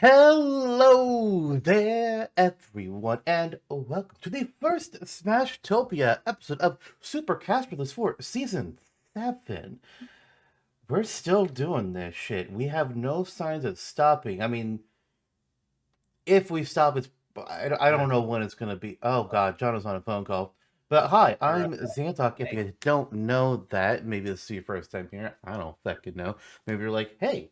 Hello there, everyone, and welcome to the first Smashtopia episode of Super Casperless for Season 7. We're still doing this shit. We have no signs of stopping. I mean, if we stop, I don't know when it's going to be. Oh, God, John is on a phone call. But hi, I'm Zantok. If Hey, you don't know that, maybe this is your first time here. I don't fucking know. Maybe you're like, hey,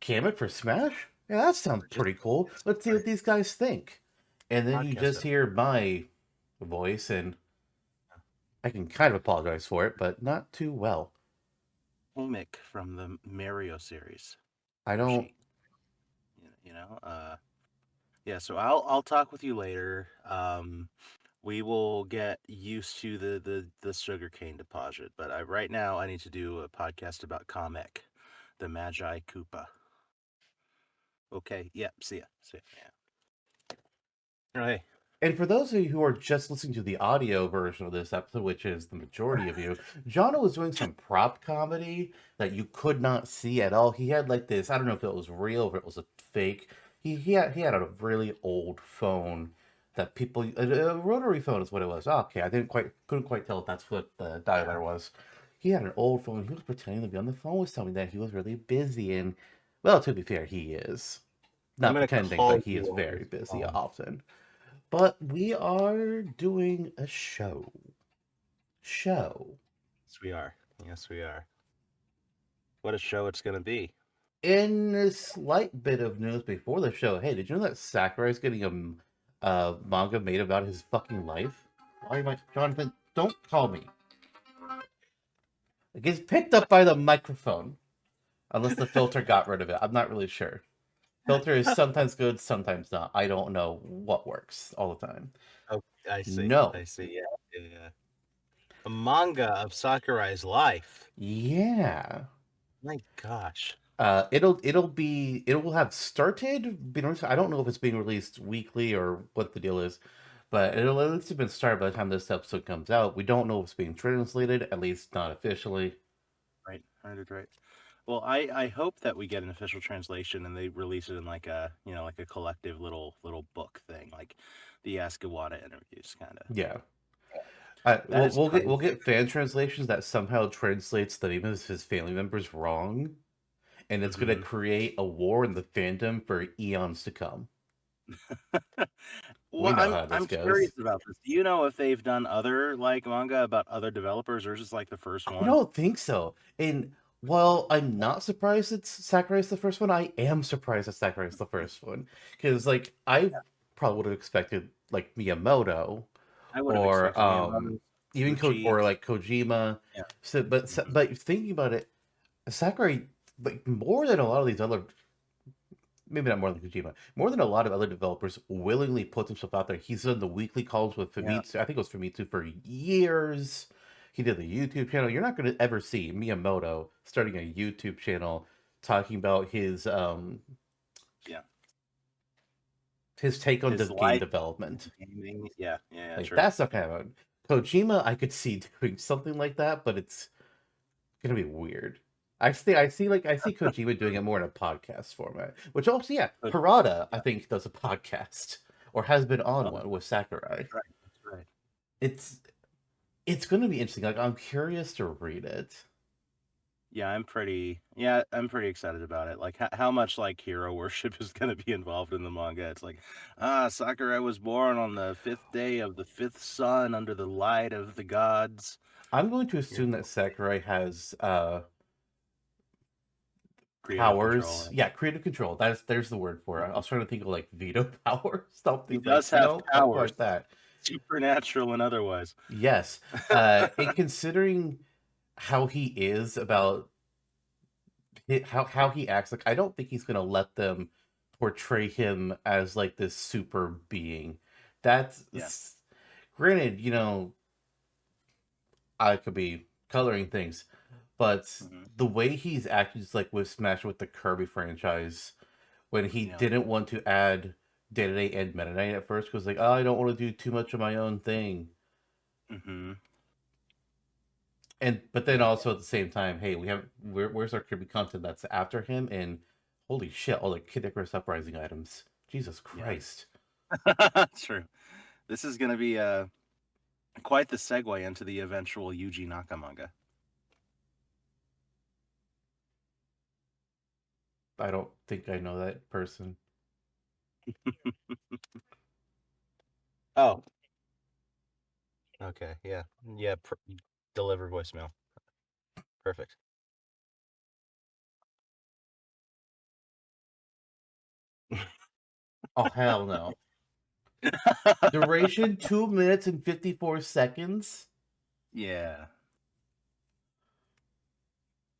Kamek for Smash? Yeah, that sounds we're just pretty cool. Let's see what these guys think. And then you podcast just hear my voice, and I can kind of apologize for it, but not too well. Kamek from the Mario series. I don't. Yoshi, you know. Yeah. So I'll talk with you later. We will get used to the sugarcane deposit, but right now I need to do a podcast about Kamek, the Magi Koopa. Okay. Yep. See ya. See ya. Yeah. Hey. And for those of you who are just listening to the audio version of this episode, which is the majority of you, Jonno was doing some prop comedy that you could not see at all. He had like this, I don't know if it was real or if it was a fake. He had a really old phone that people a rotary phone is what it was. Oh, okay, I couldn't quite tell if that's what the dialer was. He had an old phone. He was pretending to be on the phone with somebody that he was really busy and well, to be fair, he is. I'm Not gonna pretending, call but he you is on very this busy phone. often. But we are doing a show. Show. Yes, we are. Yes, we are. What a show it's gonna be. In a slight bit of news before the show, hey, did you know that Sakurai's getting a manga made about his fucking life? Why am I, Jonathan? Don't call me. It gets picked up by the microphone, unless the filter got rid of it. I'm not really sure. Filter is sometimes good, sometimes not. I don't know what works all the time. Oh, I see. No. I see. Yeah. Yeah. A manga of Sakurai's life. Yeah. My gosh. It will have started being released. I don't know if it's being released weekly or what the deal is, but it'll at least have been started by the time this episode comes out. We don't know if it's being translated, at least not officially. Right. Right. Well, I hope that we get an official translation and they release it in like a like a collective little book thing, like the Ascawada interviews, kind of. Yeah, That we'll is we'll get we'll crazy. get fan translations that somehow translates the name of his family members wrong, and it's gonna Hmm. create a war in the fandom for eons to come. We Well, know how this I'm curious goes. about this. Do you know if they've done other like manga about other developers, or is this like the first I one? don't think so. And while I'm not surprised it's Sakurai's the first one, I am surprised that Sakurai's the first one. Because like I probably would have expected like Miyamoto I would have or expected Miyamoto, even Gucci. or like Kojima. Yeah. So Hmm. but thinking about it, Sakurai like more than a lot of these other maybe not more than Kojima, more than a lot of other developers willingly puts himself out there. He's done the weekly calls with Yeah. Famitsu. I think it was Famitsu for years. He did the YouTube channel. You're not going to ever see Miyamoto starting a YouTube channel talking about Yeah. his take on the His game life development. gaming. Yeah. Yeah. Like True. that's not kind of Kojima. I could see doing something like that, but it's gonna be weird. I see Kojima doing it more in a podcast format, which also yeah, But Harada I yeah. think does a podcast or has been on Oh, one with that's Sakurai. right. That's right. It's it's gonna be interesting. Like I'm curious to read it. I'm pretty excited about it. Like how much like hero worship is going to be involved in the manga. It's like, Sakurai was born on the fifth day of the fifth sun under the light of the gods. I'm going to Here's assume that Sakurai has creative control. powers. Yeah, creative control. There's the word for it. I was trying to think of like veto power, He something like does have no, not powers, quite that. supernatural and otherwise. Yes. And considering how he is about how he acts, like I don't think he's gonna let them portray him as like this super being. Yeah. Granted, I could be coloring things, but Hmm. the way he's acting is like with Smash with the Kirby franchise, when he Yeah. didn't want to add Day to Day and Meta Knight at first, because like, oh, I don't want to do too much of my own thing. Hmm. And but then Yeah. also at the same time, hey, where's our Kirby content that's after him? And Holy shit! All the Kid Icarus Uprising items. Jesus Yeah, Christ! true. This is going to be quite the segue into the eventual Yuji Naka manga. I don't think I know that person. Oh, okay. Yeah. Yeah. Deliver voicemail. Perfect. Oh hell no! Duration 2 minutes and 54 seconds. Yeah.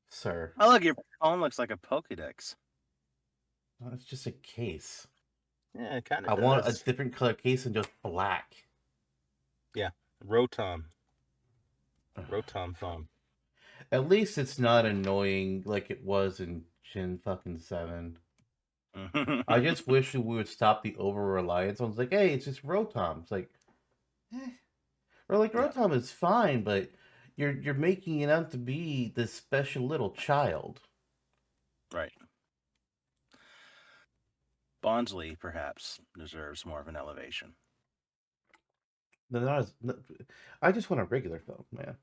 Sir, Oh, look, your phone looks like a Pokédex. it's just a case. Yeah, it kind I of want a does. different color case than just black. Yeah. Rotom. Rotom phone. At least it's not annoying like it was in Gen fucking 7. I just wish we would stop the over reliance on, like, hey, it's just Rotom. It's like, eh. Or like Yeah. Rotom is fine, but you're making it out to be this special little child. Right. Bondsley, perhaps, deserves more of an elevation. They're not as, I just want a regular phone, man.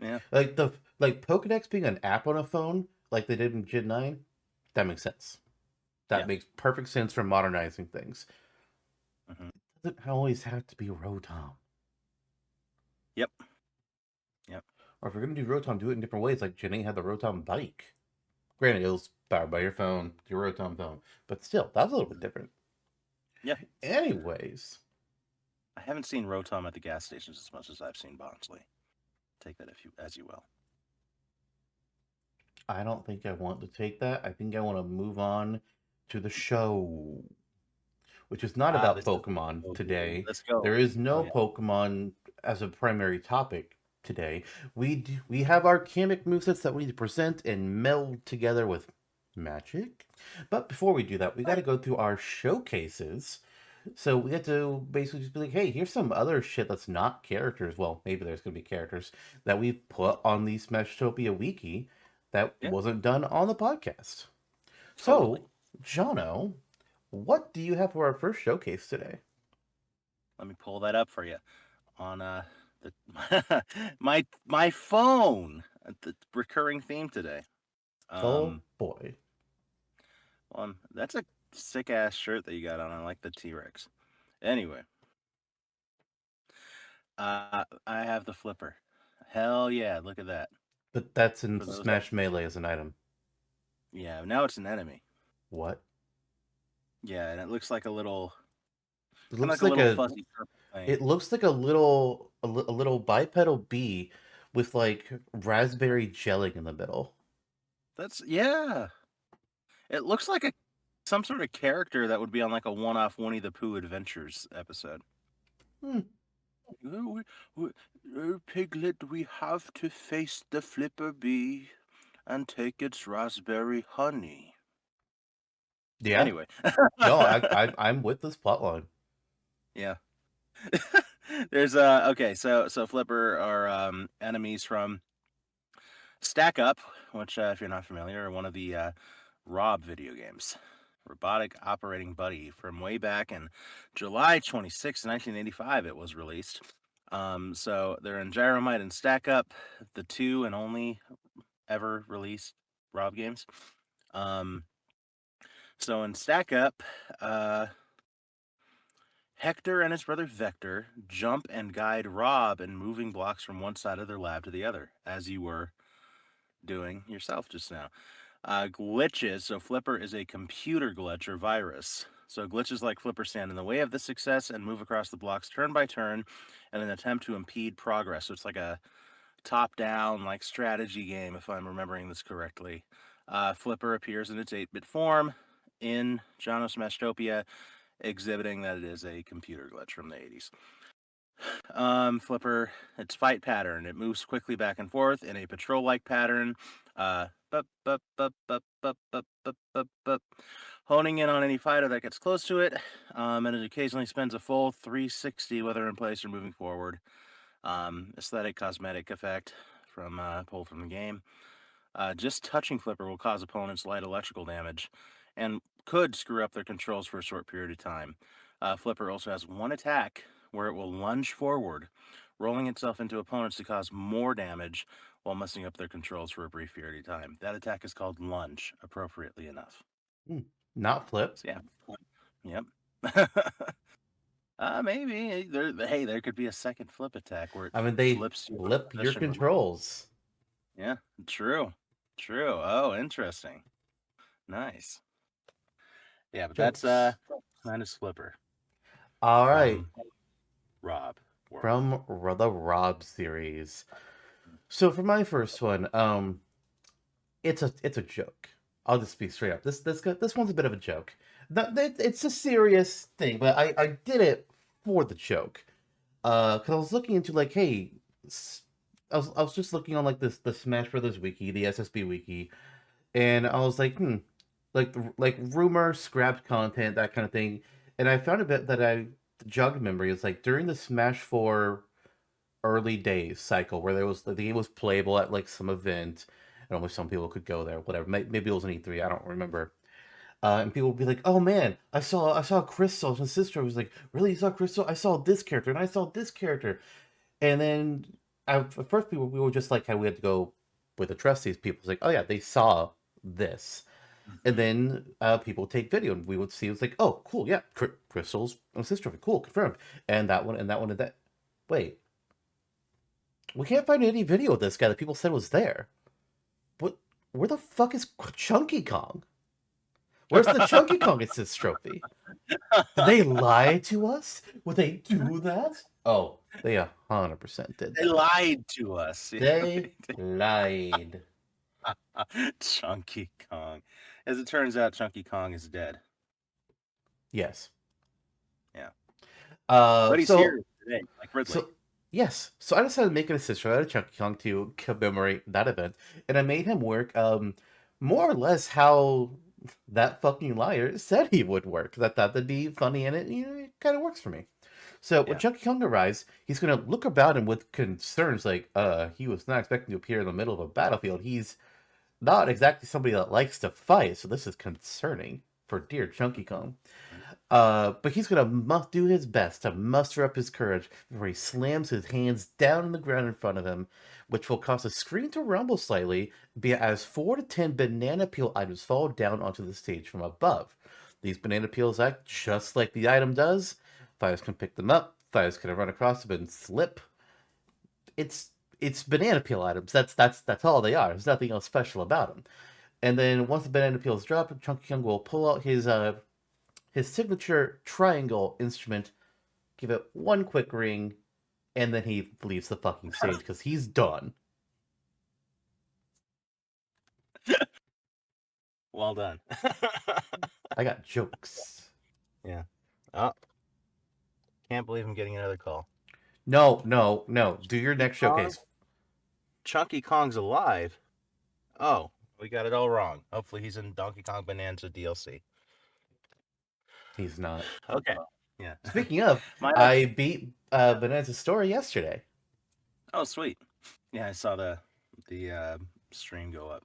Yeah. Like the like Pokedex being an app on a phone, like they did in Gen 9, that makes sense. That Yeah. makes perfect sense for modernizing things. Hmm. It doesn't always have to be Rotom. Yep. Yep. Or if you're gonna do Rotom, do it in different ways. Like Gen 8 had the Rotom bike. Granted, it was powered by your phone, your Rotom phone, but still, that was a little bit different. Yeah. Anyways, I haven't seen Rotom at the gas stations as much as I've seen Bondsley. Take that if you as you will. I don't think I want to take that. I think I want to move on to the show, which is not Ah, about this is Pokemon so good. today. Let's go. There is Oh no yeah. Pokemon as a primary topic today. We have our Kamek movesets that we need to present and meld together with magic. But before we do that, we got to go through our showcases. So we have to basically just be like, hey, here's some other shit that's not characters. Well, maybe there's gonna be characters that we put on the Smashtopia wiki that Yeah. wasn't done on the podcast. Totally. So, Jono, what do you have for our first showcase today? Let me pull that up for you on the my phone. The recurring theme today. Oh Um, boy. that's a sick ass shirt that you got on. I like the T Rex. Anyway, I have the flipper. Hell yeah! Look at that. But that's in For those that, Smash Melee as an item. yeah. Now it's an enemy. What? Yeah, and it looks like a little, It kind of looks like a like little a fuzzy purple thing. it looks like a little bipedal bee with like raspberry gelling in the middle. That's yeah. It looks like a some sort of character that would be on like a one-off Winnie the Pooh Adventures episode. Hmm. Oh, Piglet, we have to face the flipper bee and take its raspberry honey. Yeah. Anyway, No, I'm with this plotline. yeah. There's okay, so Flipper are enemies from Stack Up, which if you're not familiar, are one of the R.O.B video games. Robotic Operating Buddy from way back in July 26, 1985 it was released. So they're in Gyromite and Stack Up, the two and only ever released R.O.B games. Um, so in Stack Up, uh, Hector and his brother Vector jump and guide R.O.B in moving blocks from one side of their lab to the other, as you were doing yourself just now. Glitches. So Flipper is a computer glitch or virus. So glitches like Flipper stand in the way of this success and move across the blocks turn by turn in an attempt to impede progress. So it's like a top-down like strategy game, if I'm remembering this correctly. Flipper appears in its 8-bit form in Jonno Smashtopia, exhibiting that it is a computer glitch from the 80s. Flipper, its fight pattern. It moves quickly back and forth in a patrol-like pattern. Bup, bup, bup, bup, bup, bup, bup, bup, bup, honing in on any fighter that gets close to it. And it occasionally spends a full 360, whether in place or moving forward. Aesthetic cosmetic effect from pulled from the game. Just touching Flipper will cause opponents light electrical damage and could screw up their controls for a short period of time. Flipper also has one attack where it will lunge forward, rolling itself into opponents to cause more damage while messing up their controls for a brief period of time. That attack is called lunge, appropriately enough. Hmm, not flip. So, yeah. Yep. Maybe hey, there could be a second flip attack where it I mean, they flips you in flip your position. controls. Yeah, true. True. Oh, interesting. Nice. Yeah, but that's Jokes. minus Flipper All right, from Rob World. from the R.O.B series. So for my first one, it's a joke. I'll just be straight up. This one's a bit of a joke. It's a serious thing, but I did it for the joke. Because I was looking into like, hey, I was just looking on like the Smash Brothers wiki, the SSB wiki, and I was like, like rumor, scrapped content, that kind of thing, and I found a bit that I jogged memory. It's like during the Smash 4 early days cycle where there was the game was playable at like some event, and only some people could go there. Whatever, maybe it was an E3. I don't remember. And people would be like, "Oh man, I saw Crystal." My sister was like, "Really? You saw Crystal? I saw this character, and I saw this character." And then at first, we were just like how we had to go with the trustees. People was like, "Oh yeah, they saw this." And Mhm. then people take video, and we would see it was like, "Oh, cool, yeah, Crystal's sister, cool, confirmed." And that one, and that one, and that. Wait, we can't find any video of this guy that people said was there. What? Where the fuck is Chunky Kong? Where's the Chunky Kong assist trophy? Did they lie to us? Would they do that? Oh, they 100% did They that. lied to us. They lied. Chunky Kong. As it turns out, Chunky Kong is dead. Yes. Yeah. Uh, But he's so here today, like Ridley. so yes. So I decided to make an assist out of Chunky Kong to commemorate that event, and I made him work more or less how that fucking liar said he would work. That thought that'd be funny, and it kind of works for me. So when Yeah. Chunky Kong arrives, he's gonna look about him with concerns like, he was not expecting to appear in the middle of a battlefield. He's not exactly somebody that likes to fight, so this is concerning for dear Chunky Kong. But he's gonna do his best to muster up his courage before he slams his hands down on the ground in front of him, which will cause the screen to rumble slightly, be as 4 to 10 banana peel items fall down onto the stage from above. These banana peels act just like the item does. Fighters can pick them up. Fighters can run across them and slip. It's it's banana peel items. That's all they are. There's nothing else special about them. And then once the banana peels drop, Chunky Kong will pull out his signature triangle instrument, give it one quick ring, and then he leaves the fucking stage because he's done. Well done. I got jokes. Yeah. Oh, can't believe I'm getting another call. No, no, no. Do your next Kong? showcase. Chunky Kong's alive. Oh, we got it all wrong. Hopefully he's in Donkey Kong Bonanza DLC. He's not. Okay. Yeah. Speaking of, My I beat Bonanza Story yesterday. Oh, sweet. Yeah, I saw the stream go up.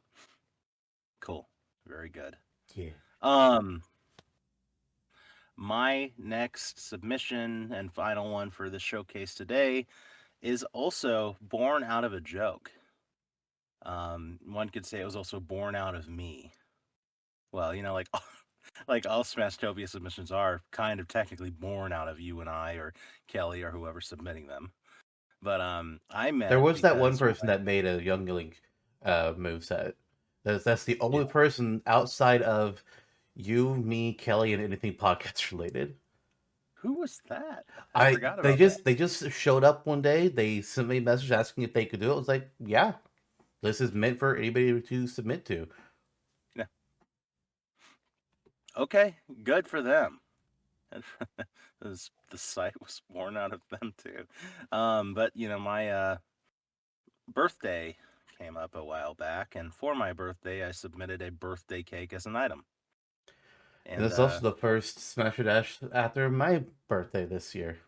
Cool. Very good. Yeah. Um my next submission and final one for the showcase today is also born out of a joke. One could say it was also born out of me. Well, like like all Smashtopia submissions are kind of technically born out of you and I or Kelly or whoever's submitting them. But I There met was that one because person that made a Young Link moveset. That's the only yeah, person outside of you, me, Kelly, and anything podcast related. who was that? I forgot about that. They just showed up one day. They sent me a message asking if they could do it. I was like, yeah, this is meant for anybody to submit to. Yeah. Okay, good for them. And the site was born out of them too. But my birthday came up a while back, and for my birthday, I submitted a birthday cake as an item. And And it's also the first Smash or Dash after my birthday this year.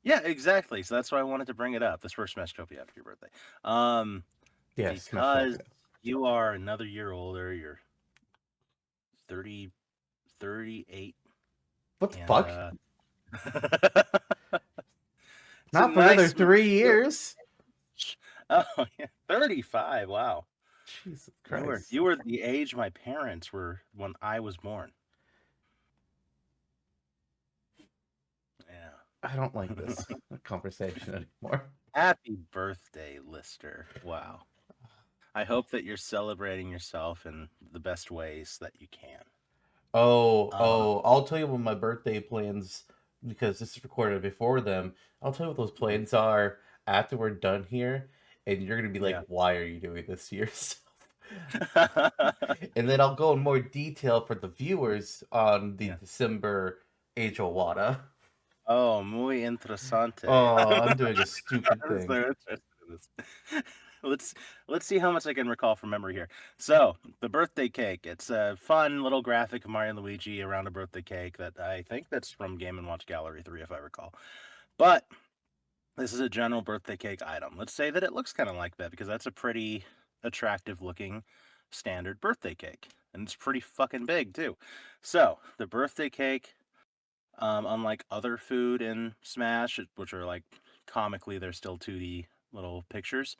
yeah, exactly. So that's why I wanted to bring it up. This first Smashtopia after your birthday. Yeah, Because Smashtopia. You are another year older. You're 30, 38, What the and fuck? it's a Not for another nice 3 years. Oh, yeah, 35. Wow. Jesus You were Christ. you were the age my parents were when I was born. I don't like Yeah. this conversation anymore. Happy birthday, Lister. Wow. I hope that you're celebrating yourself in the best ways that you can. Um, I'll tell you when my birthday plans, because this is recorded before them. I'll tell you what those mhm. plans are after we're done here, and you're gonna be like, Yeah. "Why are you doing this to yourself?" And then I'll go in more detail for the viewers on the Yeah. December Age of Wada. Oh, muy interesante. Oh, I'm doing a stupid I'm so thing. interested in this. Let's let's see how much I can recall from memory here. So, the birthday cake. It's a fun little graphic of Mario and Luigi around a birthday cake that I think that's from Game and Watch Gallery 3, if I recall. But this is a general birthday cake item. Let's say that it looks kind of like that because that's a pretty attractive looking standard birthday cake. And it's pretty fucking big too. So, the birthday cake, unlike other food in Smash, which are like comically, they're still 2D little pictures.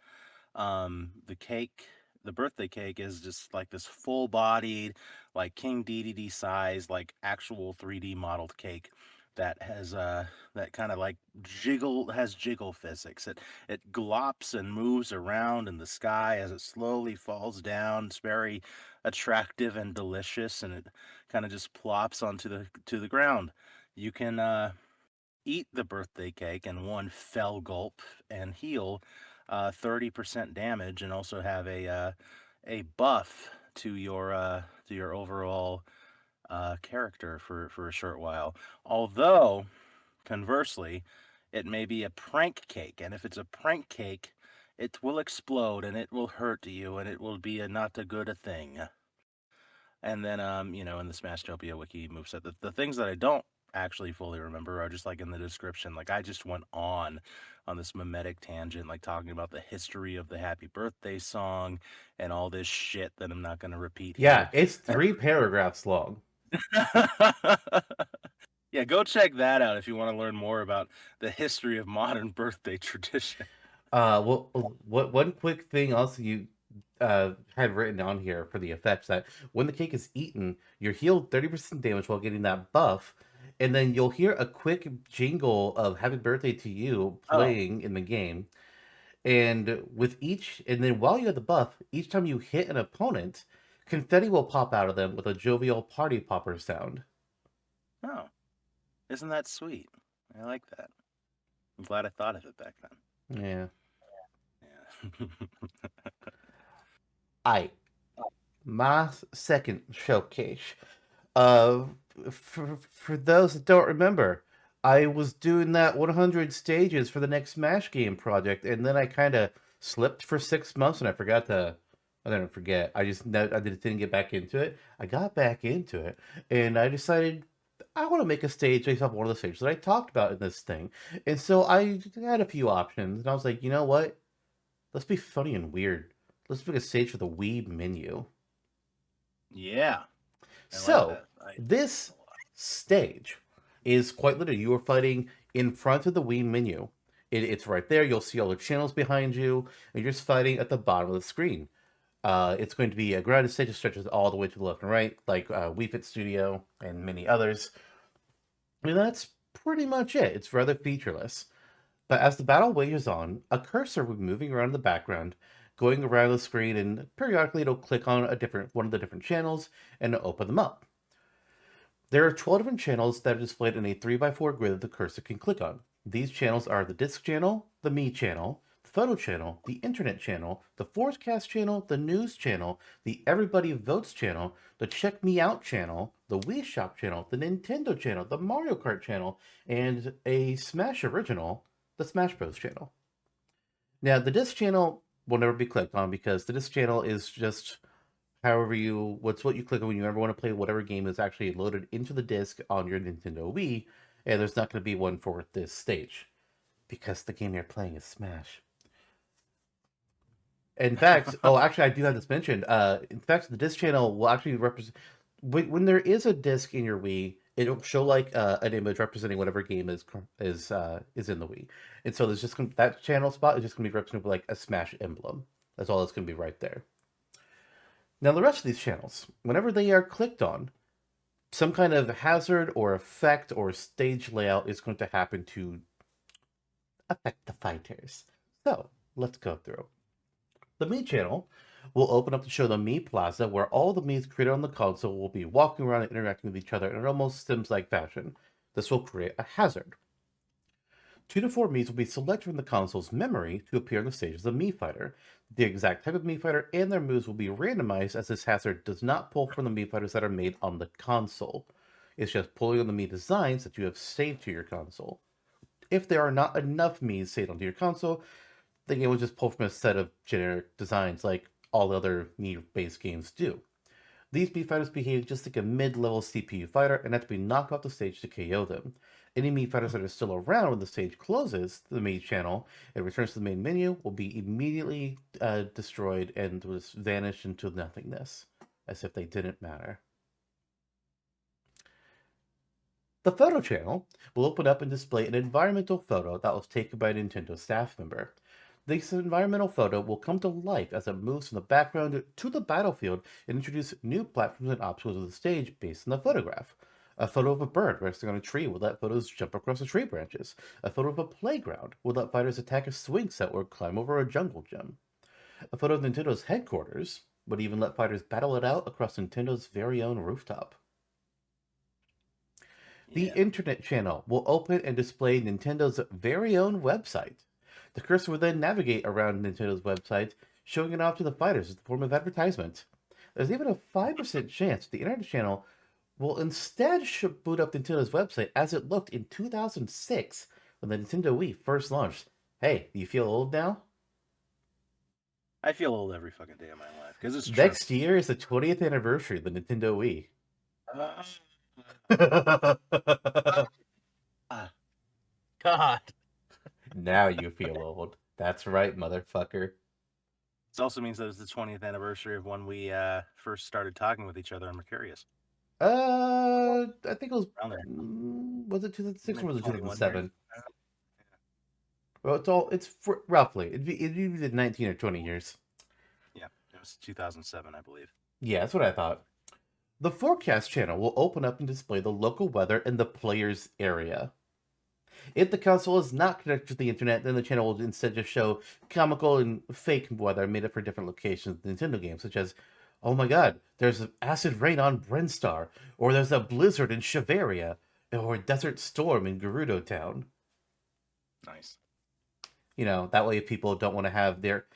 The cake, the birthday cake is just like this full bodied, like King DDD size, like actual 3D modeled cake that has that kind of like jiggle physics. It glops and moves around in the sky as it slowly falls down. It's very attractive and delicious, and it kind of just plops onto the ground. You can eat the birthday cake in one fell gulp and heal 30% damage, and also have a buff to your overall character for a short while. Although, conversely, it may be a prank cake, and if it's a prank cake, it will explode and it will hurt you, and it will be a not a good a thing. And then, in the Smashtopia wiki moveset, the things that I don't actually fully remember are just like in the description. Like I just went on this mimetic tangent, like talking about the history of the Happy Birthday song and all this shit that I'm not going to repeat Yeah, here. it's 3 paragraphs long. Yeah, go check that out if you want to learn more about the history of modern birthday tradition. Well, what one quick thing also you had written on here for the effects that when the cake is eaten, you're healed 30% damage while getting that buff, and then you'll hear a quick jingle of "Happy Birthday to You" Oh, playing in the game. And then while you have the buff, each time you hit an opponent, confetti will pop out of them with a jovial party popper sound. oh, isn't that sweet? I like that. I'm glad I thought of it back then. Yeah. Yeah. I my second showcase. Uh, for those that don't remember, I was doing that 100 stages for the next Smash game project, and then I kind of slipped for 6 months, and I forgot to. I didn't forget. I just didn't get back into it. I got back into it, and I decided I want to make a stage based off one of the stages that I talked about in this thing. And so I had a few options, and I was like, you know what? Let's be funny and weird. Let's make a stage for the Wii menu. Yeah, I like So, that. I this stage is quite literally you are fighting in front of the Wii menu. It's right there. You'll see all the channels behind you, and you're just fighting at the bottom of the screen. It's going to be a grounded stage that stretches all the way to the left and right, like Wii Fit Studio and many others. And that's pretty much it. It's rather featureless. But as the battle wages on, a cursor will be moving around in the background, going around the screen, and periodically it'll click on a different one of the different channels and open them up. There are 12 different channels that are displayed in a 3x4 grid that the cursor can click on. These channels are the Disk channel, the Me channel, the Photo channel, the Internet channel, the Forecast channel, the News channel, the Everybody Votes channel, the Check Me Out channel, the Wii Shop channel, the Nintendo channel, the Mario Kart channel, and a Smash original, the Smash Bros channel. Now, the Disk channel will never be clicked on because the Disk channel is just what's what you click on when you ever want to play whatever game is actually loaded into the disc on your Nintendo Wii, and there's not going to be one for this stage because the game you're playing is Smash. In fact, oh, actually, I do have this mentioned. In fact, the disc channel will actually represent when there is a disc in your Wii, it'll show like an image representing whatever game is in the Wii, and so there's just that channel spot is just gonna be represented with like a Smash emblem. That's all that's gonna be right there. Now, the rest of these channels, whenever they are clicked on, some kind of hazard or effect or stage layout is going to happen to affect the fighters. So let's go through. The Mii channel will open up to show the Mii Plaza, where all the Mii's created on the console will be walking around and interacting with each other in an almost Sims-like fashion. This will create a hazard. 2 to 4 Mii's will be selected from the console's memory to appear on the stage as a Mii fighter. The exact type of Mii fighter and their moves will be randomized, as this hazard does not pull from the Mii fighters that are made on the console. It's just pulling on the Mii designs that you have saved to your console. If there are not enough Mii's saved onto your console, the game will just pull from a set of generic designs like all other Mii-based games do. These Mii fighters behave just like a mid-level CPU fighter and have to be knocked off the stage to KO them. Any Mii fighters that are still around when the stage closes the Mii channel and returns to the main menu will be immediately destroyed and will just vanish into nothingness, as if they didn't matter. The photo channel will open up and display an environmental photo that was taken by a Nintendo staff member. This environmental photo will come to life as it moves from the background to the battlefield and introduce new platforms and obstacles of the stage based on the photograph. A photo of a bird resting on a tree will let photos jump across the tree branches. A photo of a playground will let fighters attack a swing set or climb over a jungle gym. A photo of Nintendo's headquarters would even let fighters battle it out across Nintendo's very own rooftop. The Yeah. Internet channel will open and display Nintendo's very own website. The cursor will then navigate around Nintendo's website, showing it off to the fighters as a form of advertisement. There's even a 5% chance the Internet channel will instead boot up Nintendo's website as it looked in 2006 when the Nintendo Wii first launched. Hey, do you feel old now? I feel old every fucking day of my life because it's true. Next year is the 20th anniversary of the Nintendo Wii. Uh, God. Now you feel old. That's right, motherfucker. This also means that it's the 20th anniversary of when we first started talking with each other on Mercurius. I think it was. Around there. Was it 2006 or Maybe was it 21 years. 2007? Well, it's roughly. It'd be 19 or 20 years. Yeah, it was 2007, I believe. Yeah, that's what I thought. The forecast channel will open up and display the local weather in the player's area. If the console is not connected to the internet, then the channel will instead just show comical and fake weather made up for different locations in Nintendo games, such as, oh my god, there's an acid rain on Brinstar, or there's a blizzard in Shiveria, or a desert storm in Gerudo Town. Nice. That way people don't want to have their.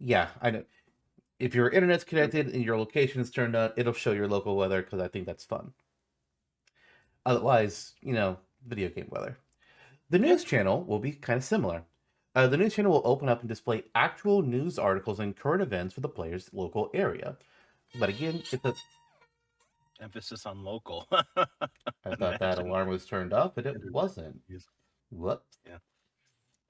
Yeah, I know. If your internet's connected and your location is turned on, it'll show your local weather because I think that's fun. Otherwise, video game weather. The Yeah. news channel will be kind of similar. The news channel will open up and display actual news articles and current events for the player's local area. But again, Emphasis on local. I thought that Imagine. alarm was turned off, but it wasn't. What? Yeah.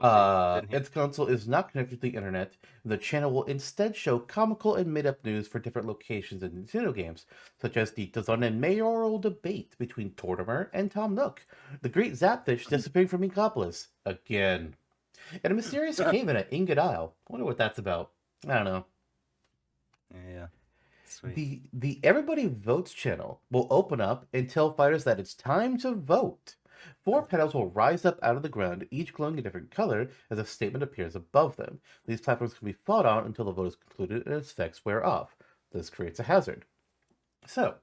Whoopsie. Didn't hear. Its console is not connected to the internet. The channel will instead show comical and made-up news for different locations in Nintendo games, such as the Tucson and mayoral debate between Tortimer and Tom Nook, the Great Zapfish disappearing from Inkopolis again, and a mysterious cave-in at Ingot Isle. I wonder what that's about. I don't know. Yeah. Sweet. The Everybody Votes channel will open up and tell fighters that it's time to vote. 4 petals will rise up out of the ground, each glowing a different color as a statement appears above them. These platforms can be fought on until the vote is concluded and its effects wear off. This creates a hazard. So,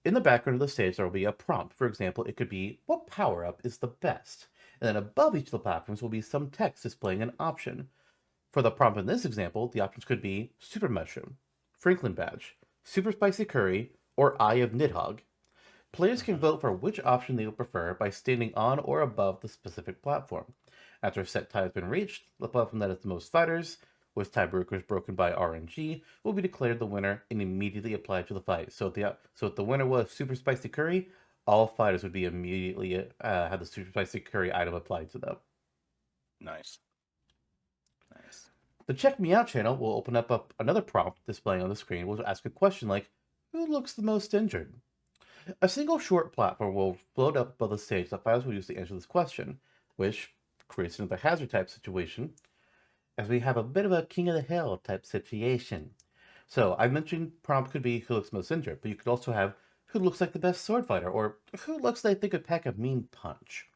in the background of the stage, there will be a prompt. For example, it could be, what power-up is the best? And then above each of the platforms will be some text displaying an option. For the prompt in this example, the options could be Super Mushroom, Franklin Badge, Super Spicy Curry, or Eye of Nidhogg. Players can vote for which option they would prefer by standing on or above the specific platform. After a set tie has been reached, the platform that has the most fighters, with tiebreakers broken by RNG, will be declared the winner and immediately applied to the fight. So if the winner was Super Spicy Curry, all fighters would be immediately have the Super Spicy Curry item applied to them. Nice. Nice. The Check Me Out channel will open up another prompt displaying on the screen. Will ask a question like, "Who looks the most injured?" A single short platform will float up above the stage that fighters will use to answer this question, which creates another hazard type situation, as we have a bit of a King of the Hill type situation. So I mentioned prompt could be who looks most injured, but you could also have who looks like the best sword fighter, or who looks like they could pack a mean punch.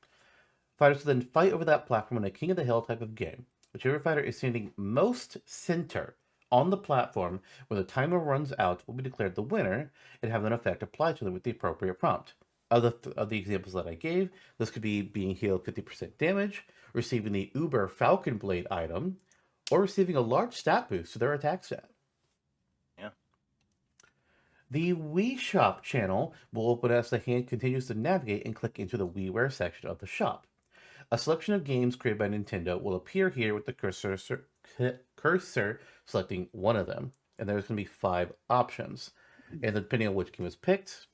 Fighters will then fight over that platform in a King of the Hill type of game. Whichever fighter is standing most center on the platform when the timer runs out will be declared the winner and have an effect applied to them with the appropriate prompt. Of the examples that I gave, this could be being healed 50% damage, receiving the Uber Falcon Blade item, or receiving a large stat boost to their attack stat. Yeah. The Wii Shop channel will open as the hand continues to navigate and click into the WiiWare section of the shop. A selection of games created by Nintendo will appear here with the cursor selecting one of them. And there's going to be 5 options. And depending on which game is picked,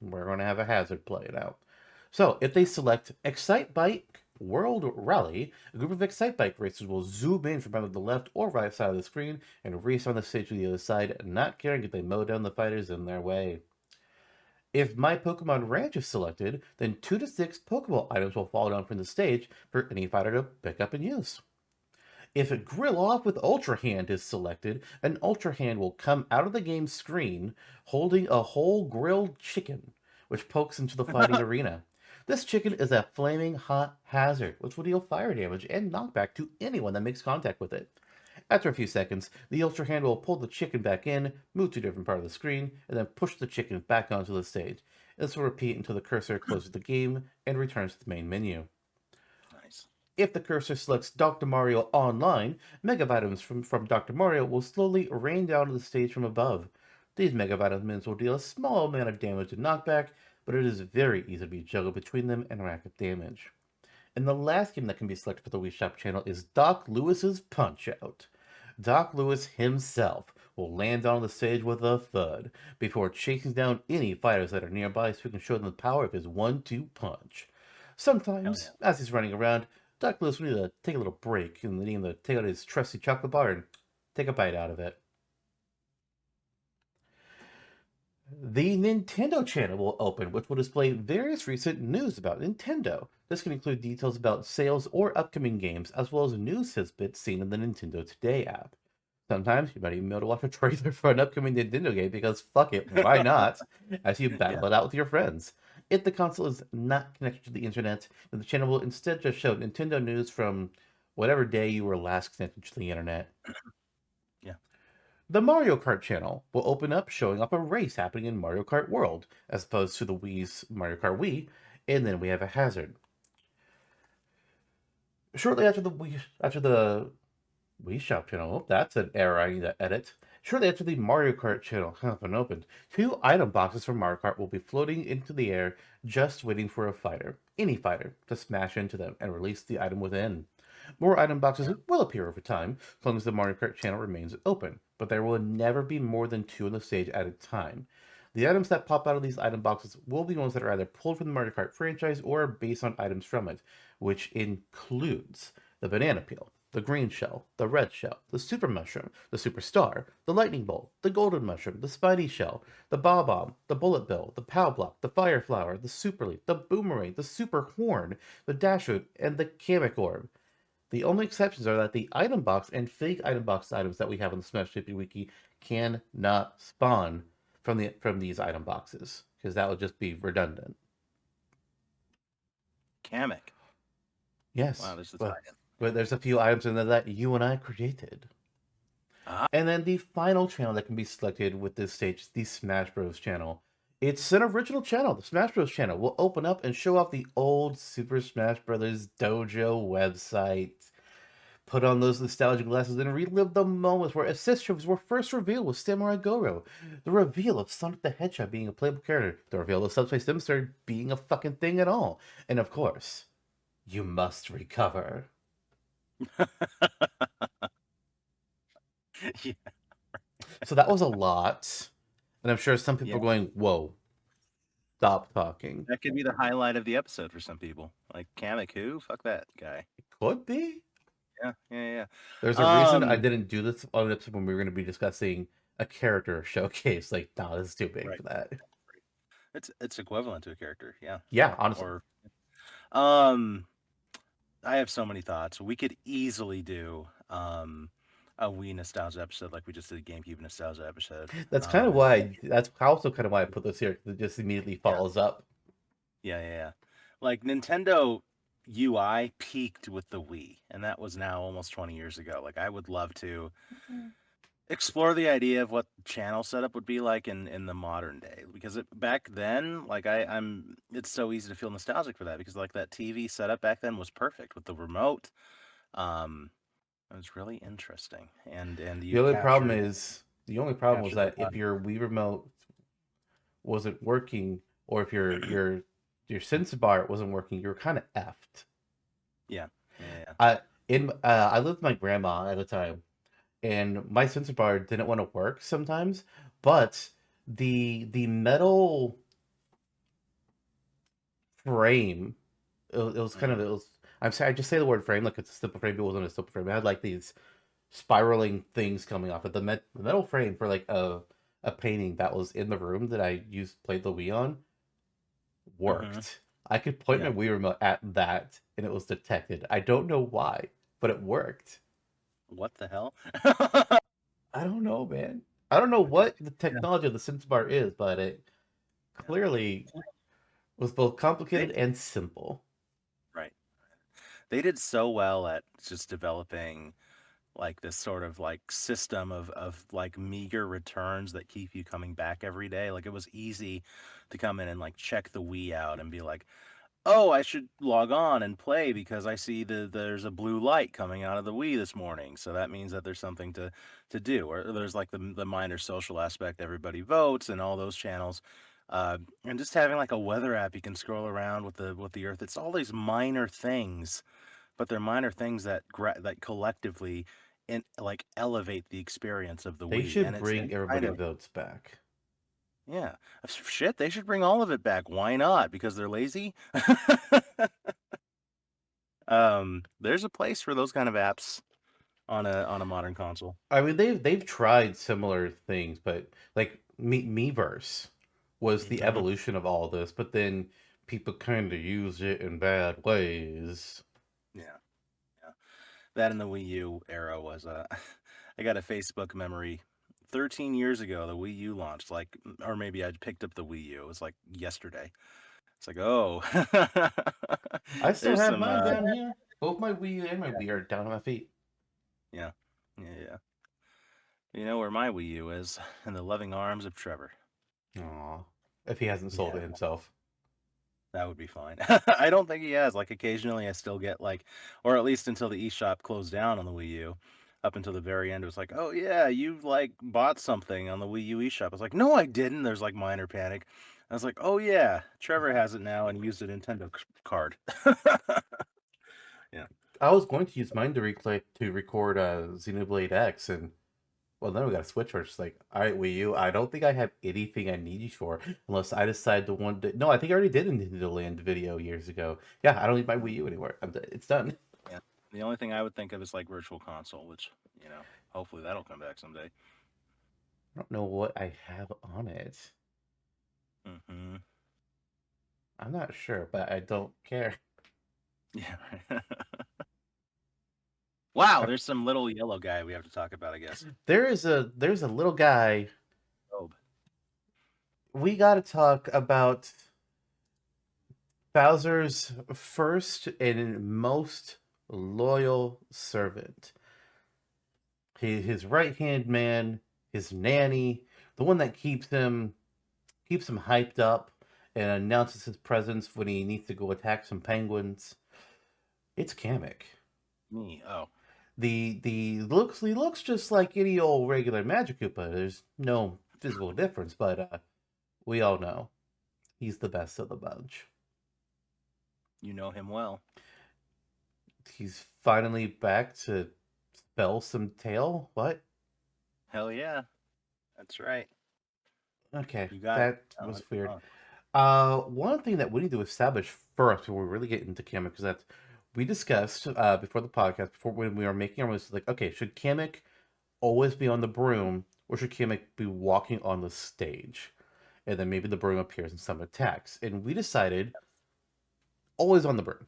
we're going to have a hazard play it out. So if they select Excite Bike World Rally, a group of Excite Bike racers will zoom in from either the left or right side of the screen and race on the stage to the other side, not caring if they mow down the fighters in their way. If My Pokemon Ranch is selected, then 2 to 6 Pokeball items will fall down from the stage for any fighter to pick up and use. If a Grill Off with Ultra Hand is selected, an Ultra Hand will come out of the game screen holding a whole grilled chicken, which pokes into the fighting arena. This chicken is a flaming hot hazard, which will deal fire damage and knockback to anyone that makes contact with it. After a few seconds, the Ultra Hand will pull the chicken back in, move to a different part of the screen, and then push the chicken back onto the stage. This will repeat until the cursor closes the game and returns to the main menu. Nice. If the cursor selects Dr. Mario Online, Mega Vitamins from Dr. Mario will slowly rain down to the stage from above. These Mega Vitamins will deal a small amount of damage and knockback, but it is very easy to be juggled between them and rack up damage. And the last game that can be selected for the Wii Shop channel is Doc Lewis's Punch Out. Doc Lewis himself will land on the stage with a thud before chasing down any fighters that are nearby so he can show them the power of his 1-2 punch. Hell Sometimes, yeah. as he's running around, Doc Lewis will need to take a little break and need to take out his trusty chocolate bar and take a bite out of it. The Nintendo channel will open, which will display various recent news about Nintendo. This can include details about sales or upcoming games, as well as news tidbits seen in the Nintendo Today app. Sometimes you might even be able to watch a trailer for an upcoming Nintendo game because fuck it, why not? As you Yeah. battle it out with your friends. If the console is not connected to the internet, then the channel will instead just show Nintendo news from whatever day you were last connected to the internet. Yeah. The Mario Kart channel will open up showing off a race happening in Mario Kart World, as opposed to the Wii's Mario Kart Wii, and then we have a hazard. Shortly after the Wii Shop channel, oh, that's an error I need to edit. Shortly after the Mario Kart channel has been opened, 2 item boxes from Mario Kart will be floating into the air, just waiting for a fighter, any fighter, to smash into them and release the item within. More item boxes Yeah. will appear over time, as long as the Mario Kart channel remains open, but there will never be more than 2 on the stage at a time. The items that pop out of these item boxes will be ones that are either pulled from the Mario Kart franchise or based on items from it, which includes the banana peel, the green shell, the red shell, the super mushroom, the super star, the lightning bolt, the golden mushroom, the spidey shell, the bob bomb, the bullet bill, the pow block, the fire flower, the super leaf, the boomerang, the super horn, the dash root, and the Kamek orb. The only exceptions are that the item box and fake item box items that we have on the Smashtopia wiki cannot spawn from these item boxes because that would just be redundant. Kamek. Yes, Wow, there's the but tie-in. but there's a few items in there that you and I created. Ah, And then the final channel that can be selected with this stage is the Smash Bros. Channel. It's an original channel. The Smash Bros. Channel will open up and show off the old Super Smash Bros. Dojo website. Put on those nostalgic glasses and relive the moments where assist trophies were first revealed with Samurai Goro, the reveal of Sonic the Hedgehog being a playable character, the reveal of Subspace Emissary being a fucking thing at all, and of course, you must recover. yeah. So that was a lot, and I'm sure some people Yeah. are going, "Whoa, stop talking." That could be the highlight of the episode for some people. Like Kamek, who? Fuck that guy. Could be. Yeah. There's a reason I didn't do this on an episode when we were going to be discussing a character showcase. Like, nah, this is too big Right. for that. It's equivalent to a character, yeah. Yeah, honestly. Or um I have so many thoughts. We could easily do a Wii nostalgia episode like we just did a GameCube nostalgia episode. That's kind of And why. That's also kind of why I put this here. 'Cause it just immediately yeah, follows up. yeah. Like Nintendo UI peaked with the Wii, and that was now almost 20 years ago. Like I would love to explore the idea of what channel setup would be like in the modern day because back then like I'm it's so easy to feel nostalgic for that because like that TV setup back then was perfect with the remote. um it was really interesting, and The you only problem captured is the only problem was captured the that if body. your Wii remote wasn't working, or if your sense bar wasn't working, you were kind of effed. Yeah. I lived with my grandma at the time, and my sensor bar didn't want to work sometimes, but the metal frame, it was kind of, Hmm. it was, I'm sorry, I just say the word frame like it's a simple frame. It wasn't a simple frame. It had like these spiraling things coming off it. The metal frame for like a painting that was in the room that I used played the Wii on Hmm. worked. I could point my Yeah. Wii remote at that and it was detected. I don't know why, but it worked. What the hell? I don't know, man. I don't know what the Yeah, technology of the sense bar is, but it yeah. clearly was both They complicated and simple. right. They did so well at just developing like this sort of like system of like meager returns that keep you coming back every day. Like it was easy to come in and like check the Wii out and be like, "Oh, I should log on and play because I see there's a blue light coming out of the Wii this morning. So that means that there's something to do." Or there's like the minor social aspect, everybody votes and all those channels. And just having like a weather app you can scroll around with the earth. It's all these minor things, but they're minor things that that collectively like elevate the experience of the They Wii. should And it's bring kind everybody of votes back. yeah. Shit, they should bring all of it back. Why not? Because they're lazy? There's a place for those kind of apps on a modern console. I mean, they've tried similar things, but like Miiverse was the Hmm. evolution of all this, but then people kind of used it in bad ways. Yeah, yeah. That in the Wii U era was I got a Facebook memory 13 years ago, the Wii U launched, like or maybe I picked up the Wii U. It was like yesterday. It's like, "Oh, I still there's have some mine down here. Both my Wii U and my Wii are down on my feet. yeah. Yeah. You know where my Wii U is? In the loving arms of Trevor. Aw, if he hasn't sold Yeah. it himself. That would be fine. I don't think he has. Like occasionally I still get like or at least until the eShop closed down on the Wii U. Up until the very end, it was like, "Oh yeah, you like bought something on the Wii U eShop." I was like, "No, I didn't." There's like minor panic. I was like, "Oh yeah, Trevor has it now and used a Nintendo card." Yeah, I was going to use mine to record Xenoblade X, and well, then we got a Switch. Where it's like, all right, Wii U. I don't think I have anything I need you for, unless I decide to one day. No, I think I already did a Nintendo Land video years ago. Yeah, I don't need my Wii U anymore. It's done. yeah. The only thing I would think of is like Virtual Console, which you know, hopefully that'll come back someday. I don't know what I have on it. Hmm. I'm not sure, but I don't care. Yeah. Wow, Uh, there's some little yellow guy we have to talk about, I guess. there's a little guy. R.O.B. We got to talk about Bowser's first and most loyal servant. His right hand man, his nanny, the one that keeps him hyped up and announces his presence when he needs to go attack some penguins. It's Kamek. Me. Oh, The looks he looks just like any old regular Magic Koopa. There's no physical difference, but we all know he's the best of the bunch. you know him well. He's finally back to spell some tail. What? Hell yeah, that's right. Okay, You got it. that Oh, was it's weird. wrong. One thing that we need to establish first before we really get into Kamek is that we discussed before the podcast, before when we were making our moves, like, okay, should Kamek always be on the broom, or should Kamek be walking on the stage? And then maybe the broom appears in some attacks. And we decided always on the broom.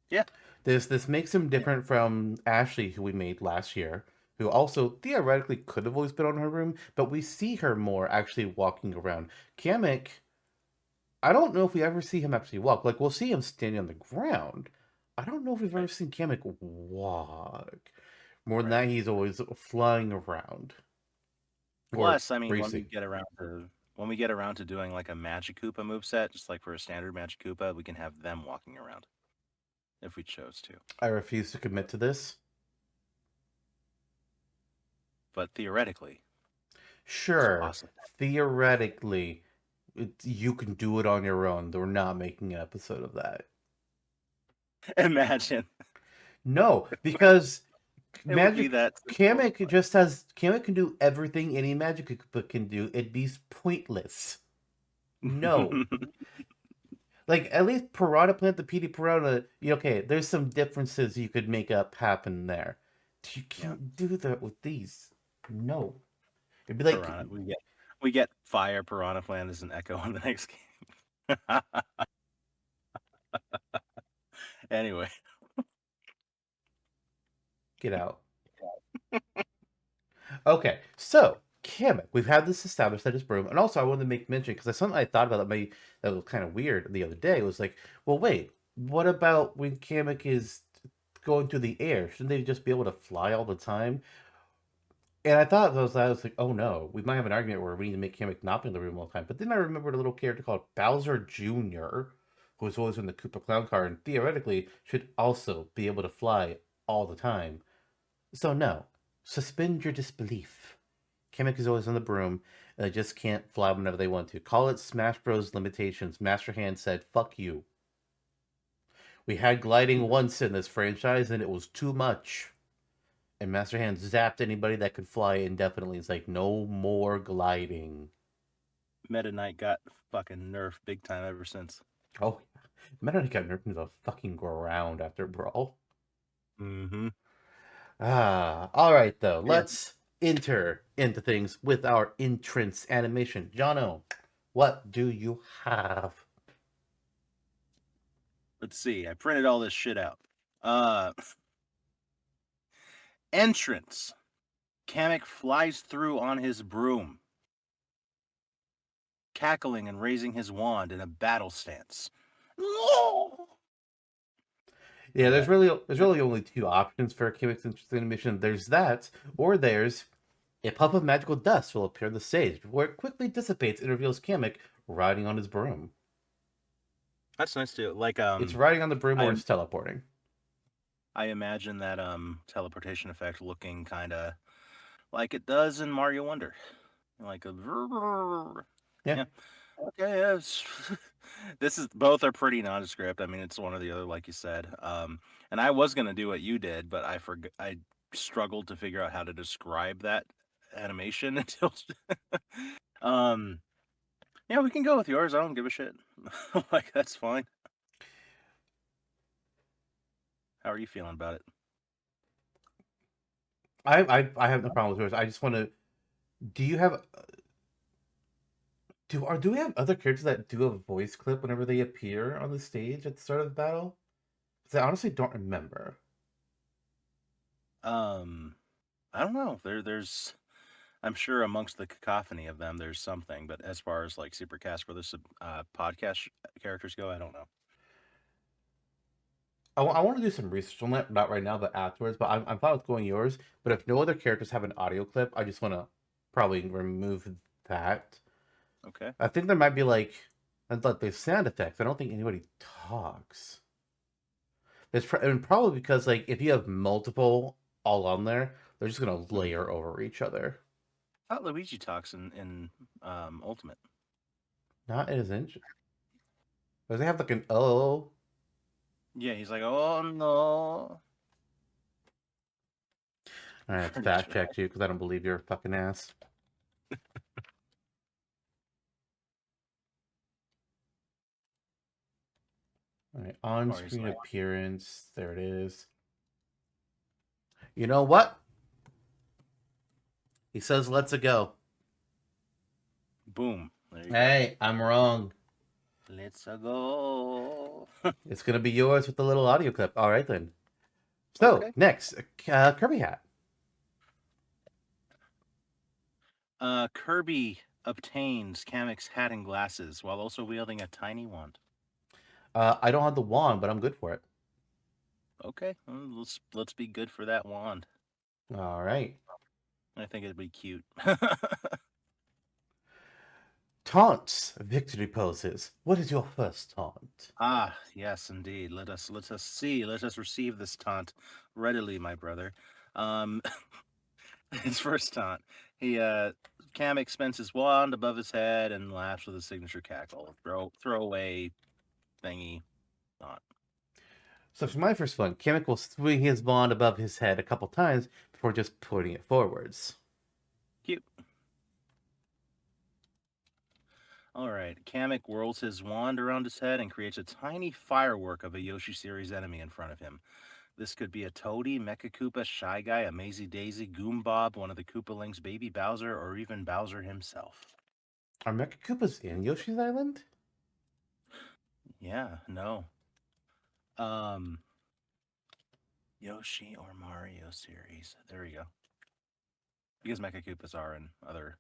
Yeah. This makes him different from Ashley, who we made last year, who also theoretically could have always been on her broom, but we see her more actually walking around. Kamek, I don't know if we ever see him actually walk. Like, we'll see him standing on the ground. I don't know if we've ever Right. seen Kamek walk. More than Right. that, he's always flying around or Plus, I mean, racing. when we get around to doing like a Magic Koopa moveset, just like for a standard Magic Koopa, we can have them walking around if we chose to. I refuse to commit to this. But theoretically, it's Sure, possible. theoretically, you can do it on your own. They're not making an episode of that. Imagine No, because it would be Magic that simple. Kamek just has Kamek can do everything any Magic book can do. It'd be pointless. No, like at least Piranha Plant the PD Piranha. Okay, there's some differences you could make up happen there. You Yeah, can't do that with these. No, it'd be like Piranha. We get Fire Piranha Plant as an echo in the next game. Anyway, get out. Okay, so Kamek, we've had this established that his broom, and also I wanted to make mention because that's something I thought about that was kind of weird the other day. It was like, well, wait, what about when Kamek is going through the air? Shouldn't they just be able to fly all the time? And I was like, oh no, we might have an argument where we need to make Kamek not be in the room all the time. But then I remembered a little character called Bowser Jr., who was always in the Koopa Clown car, and theoretically should also be able to fly all the time. So no, suspend your disbelief. Kamek is always on the broom, and they just can't fly whenever they want to. Call it Smash Bros. Limitations. Master Hand said, fuck you. We had gliding once in this franchise, and it was too much. And Master Hand zapped anybody that could fly indefinitely. It's like, no more gliding. Meta Knight got fucking nerfed big time ever since. Oh, Meta Knight got nerfed into the fucking ground after Brawl. Mm-hmm. All right, though. Yeah. Let's enter into things with our entrance animation. Jonno, what do you have? Let's see. I printed all this shit out. Uh, entrance. Kamek flies through on his broom, cackling and raising his wand in a battle stance. Yeah, Yeah. there's really only two options for Kimik's entrance animation. There's that, or there's a puff of magical dust will appear on the stage before it quickly dissipates and reveals Kamek riding on his broom. That's nice too. Like It's riding on the broom or I it's teleporting. I imagine that teleportation effect looking kind of like it does in Mario Wonder, like a Yeah. yeah. Okay, yes. This is both are pretty nondescript. I mean, it's one or the other, like you said. And I was gonna do what you did, but I forgot. I struggled to figure out how to describe that animation until. um, yeah, we can go with yours. I don't give a shit. Like that's fine. How are you feeling about it? I have no problem with yours. I just want to. Do you have do we have other characters that do a voice clip whenever they appear on the stage at the start of the battle? Because I honestly don't remember. Um, I don't know. There's. I'm sure amongst the cacophony of them, there's something. But as far as like Supercast Brothers podcast characters go, I don't know. I want to do some research on that, not right now, but afterwards. But I'm fine with going yours. But if no other characters have an audio clip, I just want to probably remove that. Okay. I think there might be like the sound effects. I don't think anybody talks. And probably because like if you have multiple all on there, they're just gonna Mhm. layer over each other. I thought Luigi talks in Ultimate. Not as interesting. Does they have like an oh? Yeah, he's like, oh no. All I'm right, pretty fact sure. check you because I don't believe you're a fucking ass. All right, Or he's on-screen like, appearance. There it is. You know what? He says, "Let's a go." boom. There you go. Hey, I'm wrong. Let's a go. It's gonna be yours with the little audio clip. All right then. So Okay. next, Kirby hat. Kirby obtains Kamek's hat and glasses while also wielding a tiny wand. I don't have the wand, but I'm good for it. Okay, let's be good for that wand. All right. I think it'd be cute. Taunts, victory poses. What is your first taunt? Ah, yes, indeed. Let us receive this taunt readily, my brother. Um, his first taunt. Kamek spins his wand above his head and laughs with a signature cackle. Throw away thingy taunt. So for my first one, Kamek will swing his wand above his head a couple times before just putting it forwards. Cute. All right. Kamek whirls his wand around his head and creates a tiny firework of a Yoshi series enemy in front of him. This could be a Toady, Mecha Koopa, Shy Guy, a Maisie Daisy, Goombob, one of the Koopalings, Baby Bowser, or even Bowser himself. Are Mecha Koopas in Yoshi's Island? Yeah, no. Um, Yoshi or Mario series. There we go. Because Mecha Koopas are in other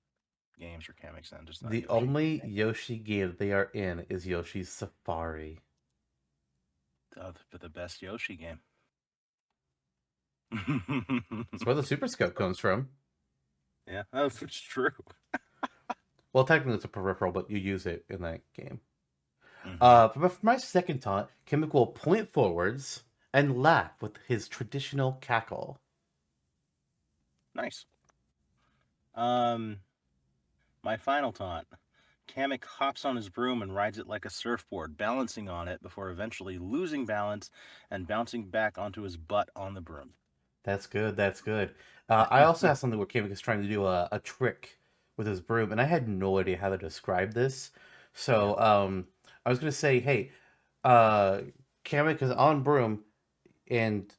games for Kamek Sen, just not The Yoshi. only Yoshi game they are in is Yoshi's Safari. The best Yoshi game. That's where the Super Scope comes from. Yeah, that's true. Well, technically it's a peripheral, but you use it in that game. Mm-hmm. For my second taunt, Kamek will point forwards and laugh with his traditional cackle. Nice. My final taunt. Kamek hops on his broom and rides it like a surfboard, balancing on it before eventually losing balance and bouncing back onto his butt on the broom. That's good. That's good. I also have something where Kamek is trying to do a trick with his broom, and I had no idea how to describe this. Yeah. So I was gonna say, hey, uh, Kamek is on broom and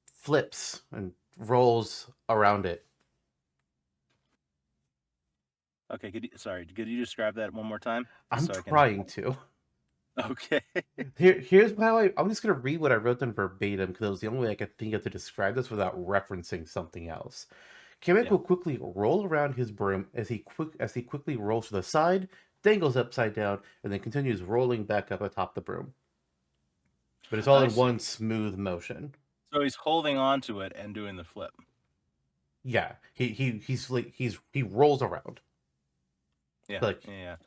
flips and rolls around it. Okay. Could you describe that one more time, just I'm so I can? trying to. Okay. Here's how I'm just gonna read what I wrote down verbatim because it was the only way I could think of to describe this without referencing something else. Kamek Yeah. will quickly roll around his broom as he quickly rolls to the side, dangles upside down, and then continues rolling back up atop the broom. But it's all I in one see. smooth motion. So he's holding on to it and doing the flip. Yeah, he rolls around. Yeah. Like Yeah.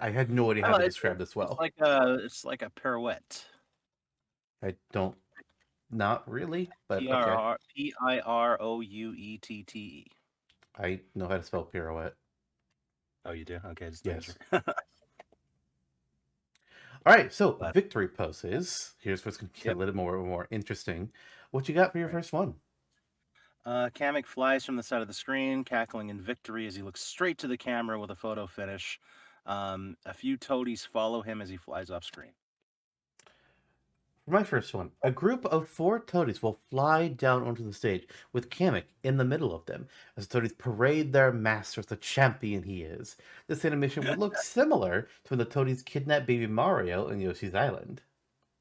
I had no idea I how to like describe this it's well. like a pirouette. I don't, not really, but P R okay. R P I R O U E T T E. I know how to spell pirouette. Oh, you do? Okay, just making Yes. sure. All right, so But victory poses. Here's what's going to get a yep. little more interesting. What you got for your Right. first one? Kamek flies from the side of the screen, cackling in victory as he looks straight to the camera with a photo finish. A few toadies follow him as he flies off screen. For my first one, a group of four toadies will fly down onto the stage with Kamek in the middle of them as the toadies parade their master as the champion he is. This animation would look similar to when the toadies kidnap baby Mario in Yoshi's Island.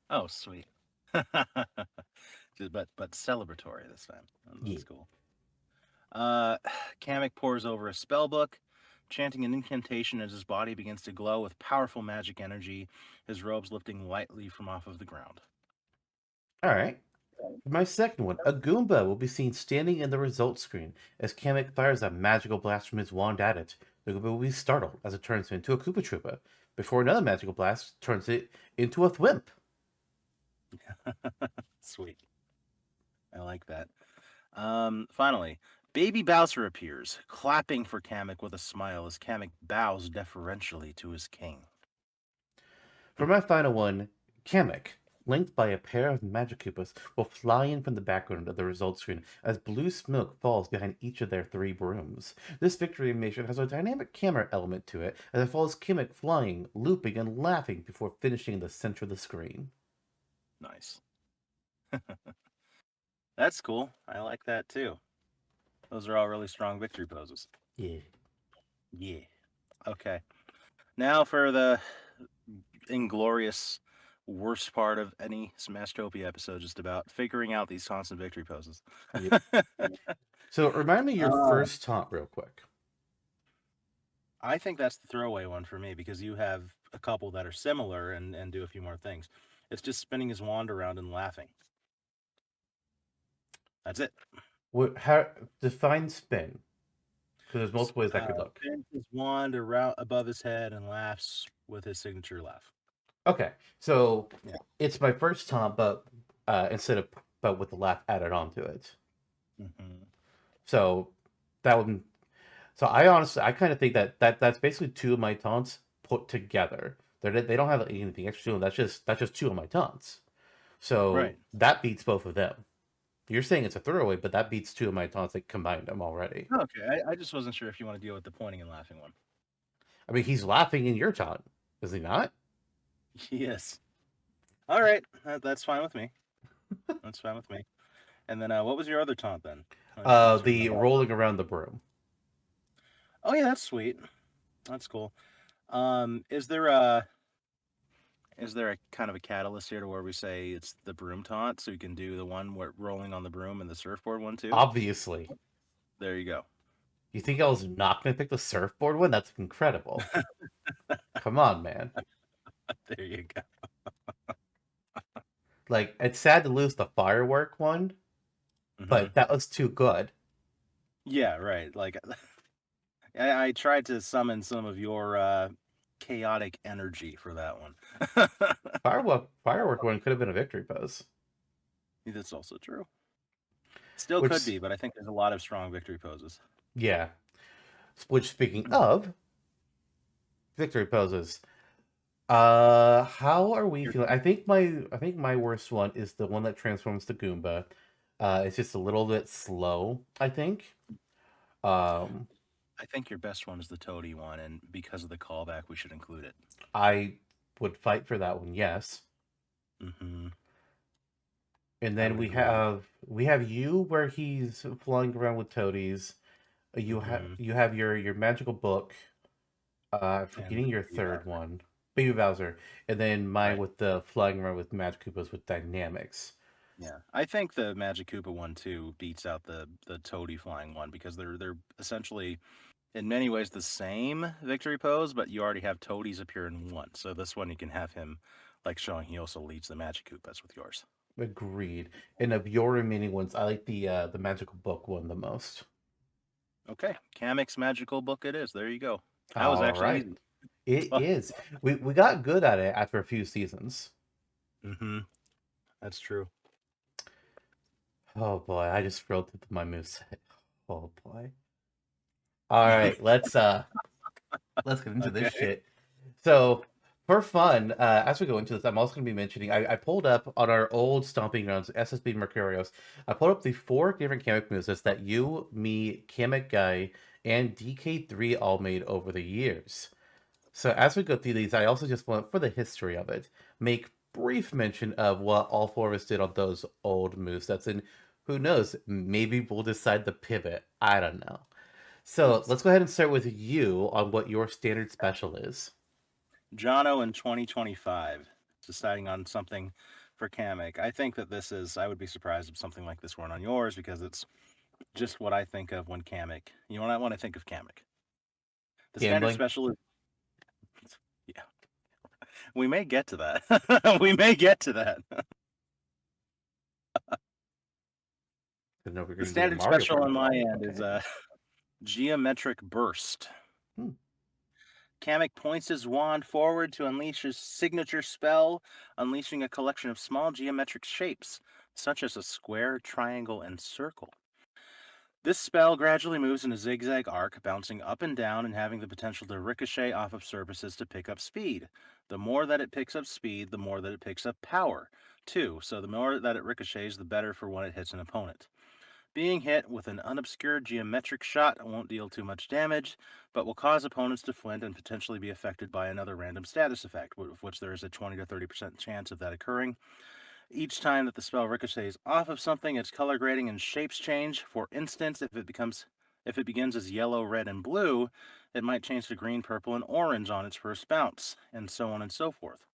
Oh, sweet. But celebratory this time. Yeah. That's cool. Uh, Kamek pores over a spell book, chanting an incantation as his body begins to glow with powerful magic energy, his robes lifting lightly from off of the ground. All right. For my second one, a Goomba will be seen standing in the results screen as Kamek fires a magical blast from his wand at it. The Goomba will be startled as it turns into a Koopa Troopa, before another magical blast turns it into a Thwimp. Sweet. I like that. Finally, Baby Bowser appears, clapping for Kamek with a smile as Kamek bows deferentially to his king. For my final one, Kamek flanked by a pair of Magikoopas, will fly in from the background of the results screen as blue smoke falls behind each of their three brooms. This victory animation has a dynamic camera element to it as it follows Kamek flying, looping, and laughing before finishing in the center of the screen. Nice. That's cool. I like that too. Those are all really strong victory poses. Yeah. Yeah. Okay. Now for the inglorious worst part of any Smashtopia episode, just about figuring out these taunts and victory poses. Yep. So remind me your uh, first taunt real quick. I think that's the throwaway one for me because you have a couple that are similar and do a few more things. It's just spinning his wand around and laughing. That's it. How define spin? Because there's multiple ways that could look. Spins his wand around above his head and laughs with his signature laugh. Okay, so Yeah. it's my first taunt, but instead of but with the laugh added onto it. Mm-hmm. So that would. So I honestly, I kind of think that's basically two of my taunts put together. They don't have anything extra. That's just two of my taunts. So Right. that beats both of them. You're saying it's a throwaway, but that beats two of my taunts. They combined them already. Okay. I just wasn't sure if you want to deal with the pointing and laughing one. I mean, he's laughing in your taunt, is he not? Yes. All right. That's fine with me. That's fine with me. And then what was your other taunt then? Let's The remember. rolling around the broom. Oh yeah, that's sweet. That's cool. Is there a kind of a catalyst here to where we say it's the broom taunt, so you can do the one where rolling on the broom and the surfboard one too? Obviously, There you go. you think I was not gonna pick the surfboard one? That's incredible. Come on, man. There you go. Like, it's sad to lose the firework one, Hmm. but that was too good. Yeah, right. Like I tried to summon some of your chaotic energy for that one. Firework one could have been a victory pose. That's also true. Still could Which, be, but I think there's a lot of strong victory poses. yeah. Which, speaking of victory poses, how are we Here- feeling? I think my worst one is the one that transforms to Goomba. It's just a little bit slow, I think. Um, I think your best one is the Toady one, and because of the callback, we should include it. I would fight for that one, yes. Hmm. And I then would agree. we have you where he's flying around with toadies. Hmm. You have your magical book. And Forgetting your Baby third Bowser. one, Baby Bowser, and then mine Right. with the flying around with Magic Koopas with dynamics. Yeah. I think the Magic Koopa one too beats out the Toady flying one because they're essentially in many ways the same victory pose, but you already have Toadies appear in one. So this one you can have him like showing he also leads the Magic Koopas with yours. Agreed. And of your remaining ones, I like the magical book one the most. Okay. Kamek's magical book it is. There you go. That was All actually right, easy. it is. We got good at it after a few seasons. Mm-hmm. That's true. Oh boy, I just scrolled through my moveset. Oh boy. All right, let's get into this Okay. shit. So, for fun, as we go into this, I'm also going to be mentioning I pulled up on our old stomping grounds, SSB Mercurios. I pulled up the four different Kamek moves that you, me, Kamek Guy, and DK3 all made over the years. So, as we go through these, I also just want, for the history of it, make brief mention of what all four of us did on those old movesets. And who knows, maybe we'll decide to pivot. I don't know. So, let's go ahead and start with you on what your standard special is. Jonno in 2025, deciding on something for Kamek. I think that this is, I would be surprised if something like this weren't on yours because it's just what I think of when Kamek, you know, when I think of Kamek. The standard Gambling? special is, yeah, we may get to that. We may get to that. Didn't know we were The going to do a standard Mario special Party on my ball. end is Okay. a geometric burst. Hmm. Kamek points his wand forward to unleash his signature spell, unleashing a collection of small geometric shapes, such as a square, triangle, and circle. This spell gradually moves in a zigzag arc, bouncing up and down and having the potential to ricochet off of surfaces to pick up speed. The more that it picks up speed, the more that it picks up power, too. So the more that it ricochets, the better for when it hits an opponent. Being hit with an unobscured geometric shot won't deal too much damage, but will cause opponents to flint and potentially be affected by another random status effect, of which there is a 20 to 30% chance of that occurring. Each time that the spell ricochets off of something, its color grading and shapes change. For instance, if it begins as yellow, red, and blue, it might change to green, purple, and orange on its first bounce, and so on and so forth.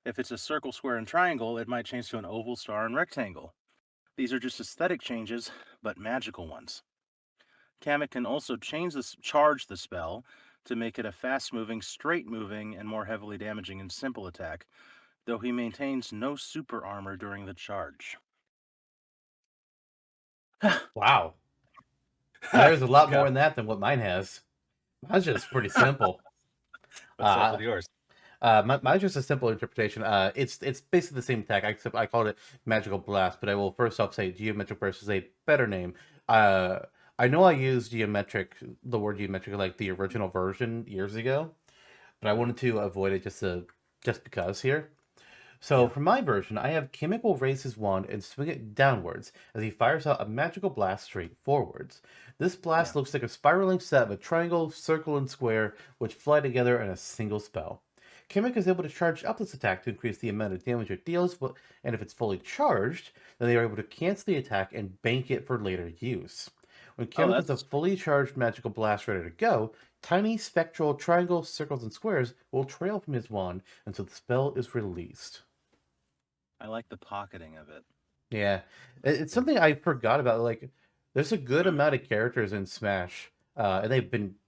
If it's a circle, square, and triangle, it might change to an oval, star, and rectangle. These are just aesthetic changes, but magical ones. Kamek can also charge the spell to make it a fast-moving, straight-moving, and more heavily damaging and simple attack, though he maintains no super armor during the charge. Wow. There's a lot Go. more in that than what mine has. Mine's just pretty simple. What's up Uh, with yours? mine's just a simple interpretation. It's basically the same attack, except I called it magical blast. But I will first off say geometric burst is a better name. Uh, I know I used the word geometric, like the original version years ago, but I Mhm. wanted to avoid it just because here. So Yeah. for my version, I have Kamek will raise his wand and swing it downwards as he fires out a magical blast straight forwards. This blast Yeah. looks like a spiraling set of a triangle, circle, and square, which fly together in a single spell. Kamek is able to charge up this attack to increase the amount of damage it deals, and if it's fully charged, then they are able to cancel the attack and bank it for later use. When Oh, Kamek has a that's fully charged magical blast ready to go, tiny spectral triangles, circles, and squares will trail from his wand until the spell is released. I like the pocketing of it. Yeah, it's Yeah. something I forgot about. Like, there's a good amount of characters in Smash, and they've been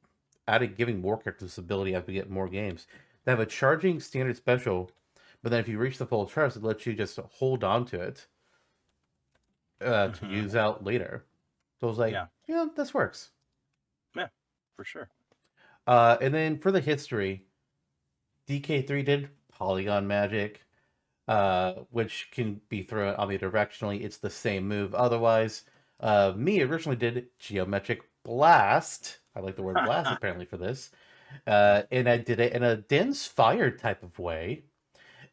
adding, giving more characters this ability as we get more games. They have a charging standard special, but then if you reach the full charge, it lets you just hold on to it to Hmm. use out later. So I was like, Yeah. yeah, this works. Yeah. For sure. And then for the history, DK3 did Polygon Magic, which can be thrown omnidirectionally. It's the same move. Otherwise, me originally did Geometric Blast. I like the word blast apparently for this. Yeah. And I did it in a dense fire type of way.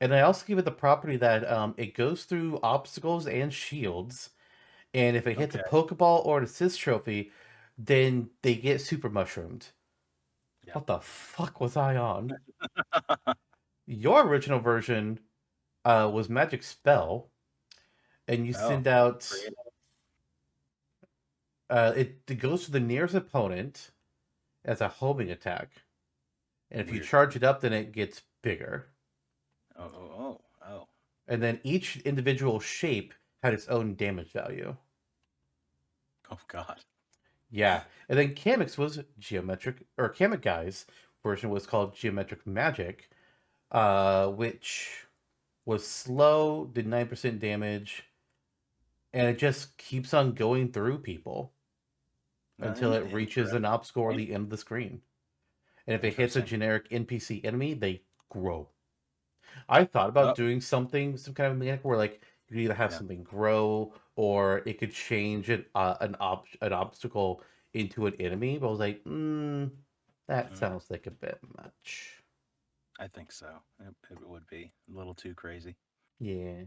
And I also give it the property that it goes through obstacles and shields. And if it hits a Okay. Pokeball or an assist trophy, then they get super mushroomed. Yeah. What the fuck was I on? Your original version was Magic Spell, and you Oh. send out Creative. it goes to the nearest opponent as a homing attack, and if you Weird. charge it up, then it gets bigger. Oh. Oh. Oh. Oh. And then each individual shape had its own damage value. Oh God. Yeah, and then Kamek's was geometric, or Kamek Guy's version was called Geometric Magic, which was slow, did 9% damage, and it just keeps on going through people until it reaches an obstacle or Interesting. the end of the screen. And if it hits a Interesting. generic NPC enemy, they grow. I thought about Oh. doing some kind of mechanic where like you could either have Yeah. something grow or it could change an obstacle into an enemy, but I was like, that Mm, sounds like a bit much. I think so. It would be a little too crazy. Yeah,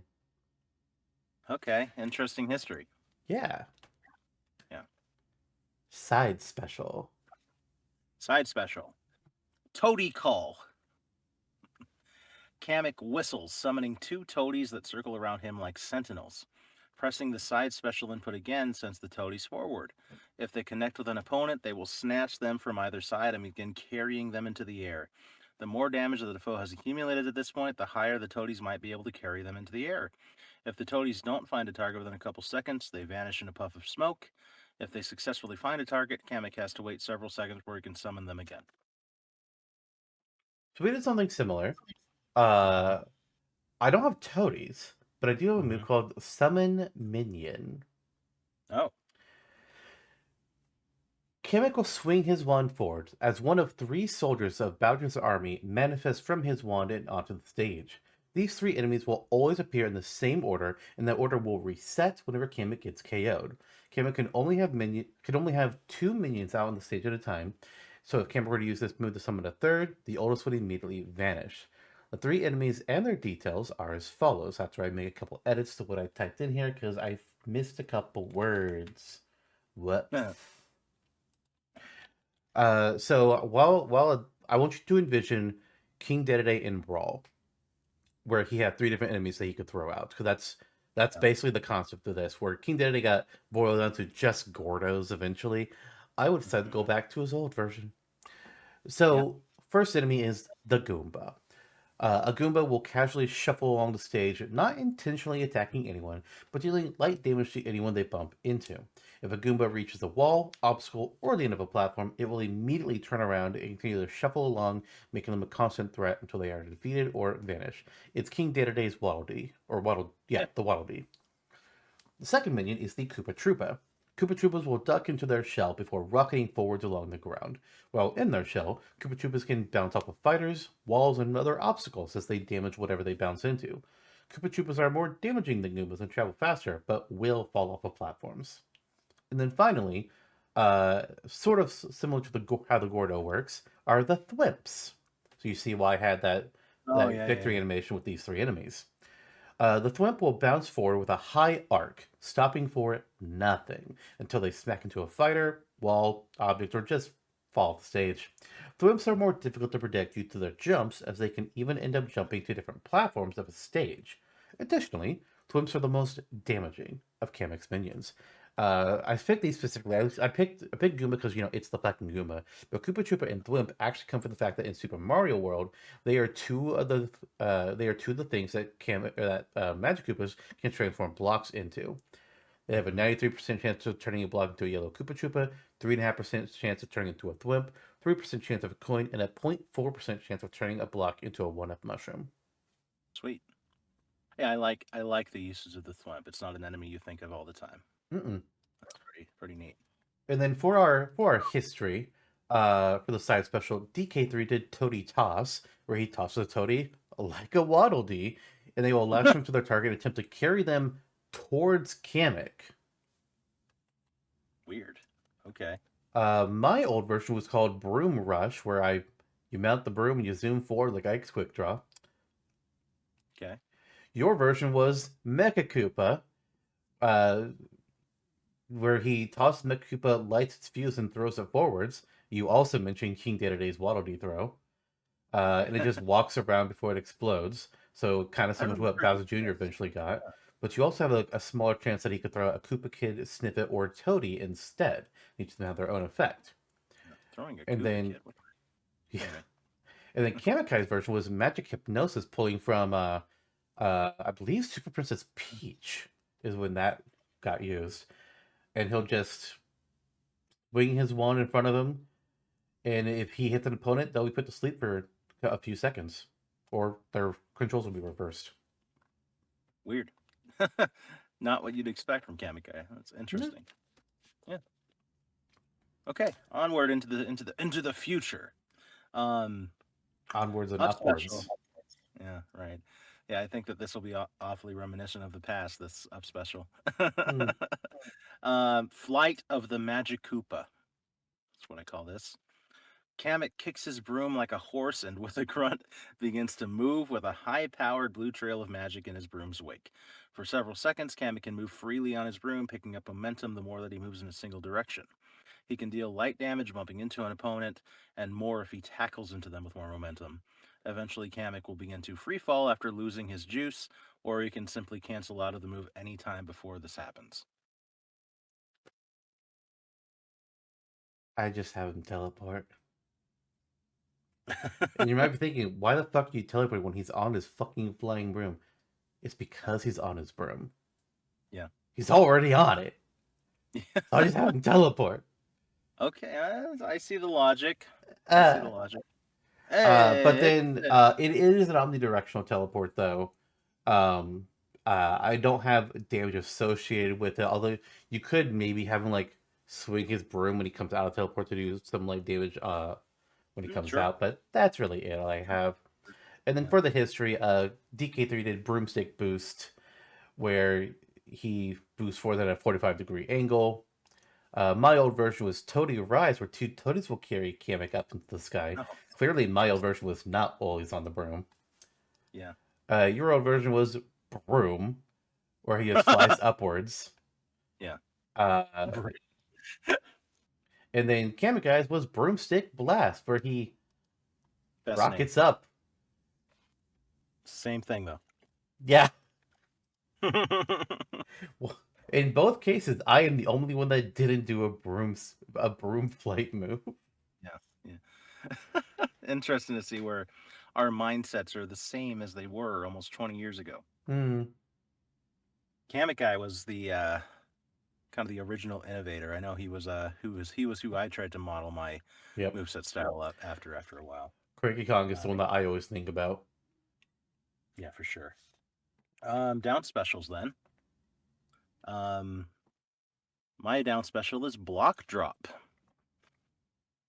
Okay. Interesting history. yeah. Yeah. Side special. Side special. Toady Call. Kamek whistles, summoning two toadies that circle around him like sentinels. Pressing the side special input again sends the toadies forward. If they connect with an opponent, they will snatch them from either side and begin carrying them into the air. The more damage that the foe has accumulated at this point, the higher the toadies might be able to carry them into the air. If the toadies don't find a target within a couple seconds, they vanish in a puff of smoke. If they successfully find a target, Kamek has to wait several seconds before he can summon them again. So we did something similar. Mm-hmm. Uh, I don't have toadies, but I do have a move Mm-hmm. called Summon Minion. Oh, Kamek will swing his wand forward as one of three soldiers of Bowser's army manifest from his wand and onto the stage. These three enemies will always appear in the same order, and that order will reset whenever Kamek gets KO'd. Kamek can only have two minions out on the stage at a time. So if Kamek were to use this move to summon a third, the oldest would immediately vanish. The three enemies and their details are as follows. After I make a couple edits to what I typed in here because I missed a couple words. Whoops. So while I want you to envision King Dedede in Brawl, where he had three different enemies that he could throw out, because that's Yeah. basically the concept of this. Where King Dedede got boiled down to just Gordos eventually. I would decide to Mhm. go back to his old version. Yeah. So first enemy is the Goomba. A Goomba will casually shuffle along the stage, not intentionally attacking anyone, but dealing light damage to anyone they bump into. If a Goomba reaches a wall, obstacle, or the end of a platform, it will immediately turn around and continue to shuffle along, making them a constant threat until they are defeated or vanish. It's King Dedede's Waddle Dee, or Waddle, yeah, Yeah. the Waddle Dee. The second minion is the Koopa Troopa. Koopa Troopas will duck into their shell before rocketing forwards along the ground. While in their shell, Koopa Troopas can bounce off of fighters, walls, and other obstacles as they damage whatever they bounce into. Koopa Troopas are more damaging than Goombas and travel faster, but will fall off of platforms. And then finally, sort of similar to how the Gordo works, are the Thwimps. So you see why I had Oh that yeah, yeah, victory yeah. animation with these three enemies. The thwimp will bounce forward with a high arc, stopping for nothing until they smack into a fighter, wall, object, or just fall off the stage. Thwimps are more difficult to predict due to their jumps, as they can even end up jumping to different platforms of a stage. Additionally, thwimps are the most damaging of Kamek's minions. I picked these specifically. I picked Goomba because it's the fucking Goomba. But Koopa Troopa and Thwimp actually come from the fact that in Super Mario World they are two of the things that Magic Koopas can transform blocks into. They have a Mhm. 93% chance of turning a block into a yellow Koopa Troopa, 3.5% chance of turning into a Thwimp, 3% chance of a coin, and a 0.4% chance of turning a block into a one-up mushroom. Sweet. Yeah, I like the uses of the thwimp. It's not an enemy you think of all the time. Mm-mm. That's pretty neat. And then for our history, for the side special, DK3 did Toady Toss, where he tosses a Toady like a Waddle Dee, and they will lash them to their target and attempt to carry them towards Kamek. Weird. Okay. My old version was called Broom Rush, where you mount the broom and you zoom forward like Ike's Quick Draw. Okay. Your version was Mecha Koopa, uh, where he tosses Mecha Koopa, lights its fuse, and throws it forwards. You also mentioned King Deddede's Waddle Dee throw. And it just walks around before it explodes. So kind of I similar to what remember Bowser Jr. this. eventually got. Yeah. But you also have a smaller chance that he could throw out a Koopa Kid, Snippet, or Toady instead. Each of them have their own effect. Yeah. Throwing a And Koopa then, kid. yeah, Anyway. and then Kamekai's version was Magic Hypnosis, pulling from I believe Super Princess Peach is when that got used, and he'll just swing his wand in front of him, and if he hits an opponent, they'll be put to sleep for a few seconds, or their controls will be reversed. Weird. Not what you'd expect from Kamikaze. That's interesting. Yeah. Okay. Onward into the future. Um, Onwards and up special. upwards. Yeah. Right. Yeah. I think that this will be awfully reminiscent of the past. This up special. Mm, Flight of the Magic Koopa. That's what I call this. Kamek kicks his broom like a horse and, with a grunt, begins to move with a high powered blue trail of magic in his broom's wake. For several seconds, Kamek can move freely on his broom, picking up momentum the more that he moves in a single direction. He can deal light damage bumping into an opponent, and more if he tackles into them with more momentum. Eventually, Kamek will begin to free fall after losing his juice, or he can simply cancel out of the move any time before this happens. I just have him teleport. And you might be thinking, why the fuck do you teleport when he's on his fucking flying broom? It's because he's on his broom. Yeah. He's already on it. So I just have him teleport. Okay, I see the logic. I see the Uh, logic. but Hey, then it is an omnidirectional teleport, though. Um, I don't have damage associated with it, although you could maybe have him like swing his broom when he comes out of teleport to do some light damage when he comes sure. out, but that's really it I have. And then Yeah. for the history, DK3 did Broomstick Boost, where he boosts forward at a 45-degree angle. My old version was Toady Rise, where two toadies will carry Kamek up into the sky. Oh, Clearly, my old jeez. version was not always on the broom. Yeah. Your old version was broom, where he just flies upwards. Yeah. Uh, and then Kamek guys was broomstick blast, where he Best name. rockets up. Same thing though. Yeah. Well, in both cases, I am the only one that didn't do a broom flight move. Yeah. Yeah. Interesting to see where our mindsets are the same as they were almost 20 years ago. Hmm. Kamek guy was the kind of the original innovator. I know he was who I tried to model my Yep. moveset style up after a while. Cranky Kong is the one that I always think about. Yeah, for sure. Down specials then. Um, my down special is block drop.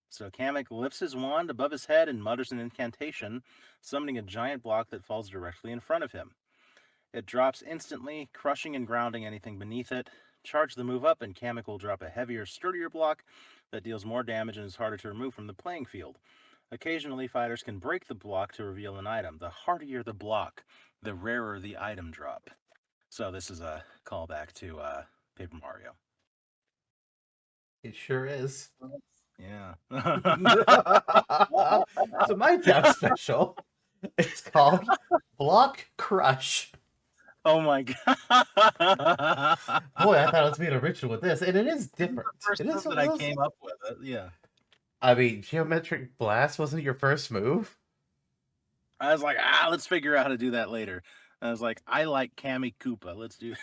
So Kamek lifts his wand above his head and mutters an incantation, summoning a giant block that falls directly in front of him. It drops instantly, crushing and grounding anything beneath it. Charge the move up, and Kamek will drop a heavier, sturdier block that deals more damage and is harder to remove from the playing field. Occasionally, fighters can break the block to reveal an item. The hardier the block, the rarer the item drop. So this is a callback to Paper Mario. It sure is. Yeah. So my down special, it's called Block Crush. Oh my god. Boy, I thought it was being original with this, and it is different. First It is move a that I little. came up with. Yeah. I mean, Geometric Blast wasn't your first move. I was like, let's figure out how to do that later. I was like, I like Kami Koopa. Let's do.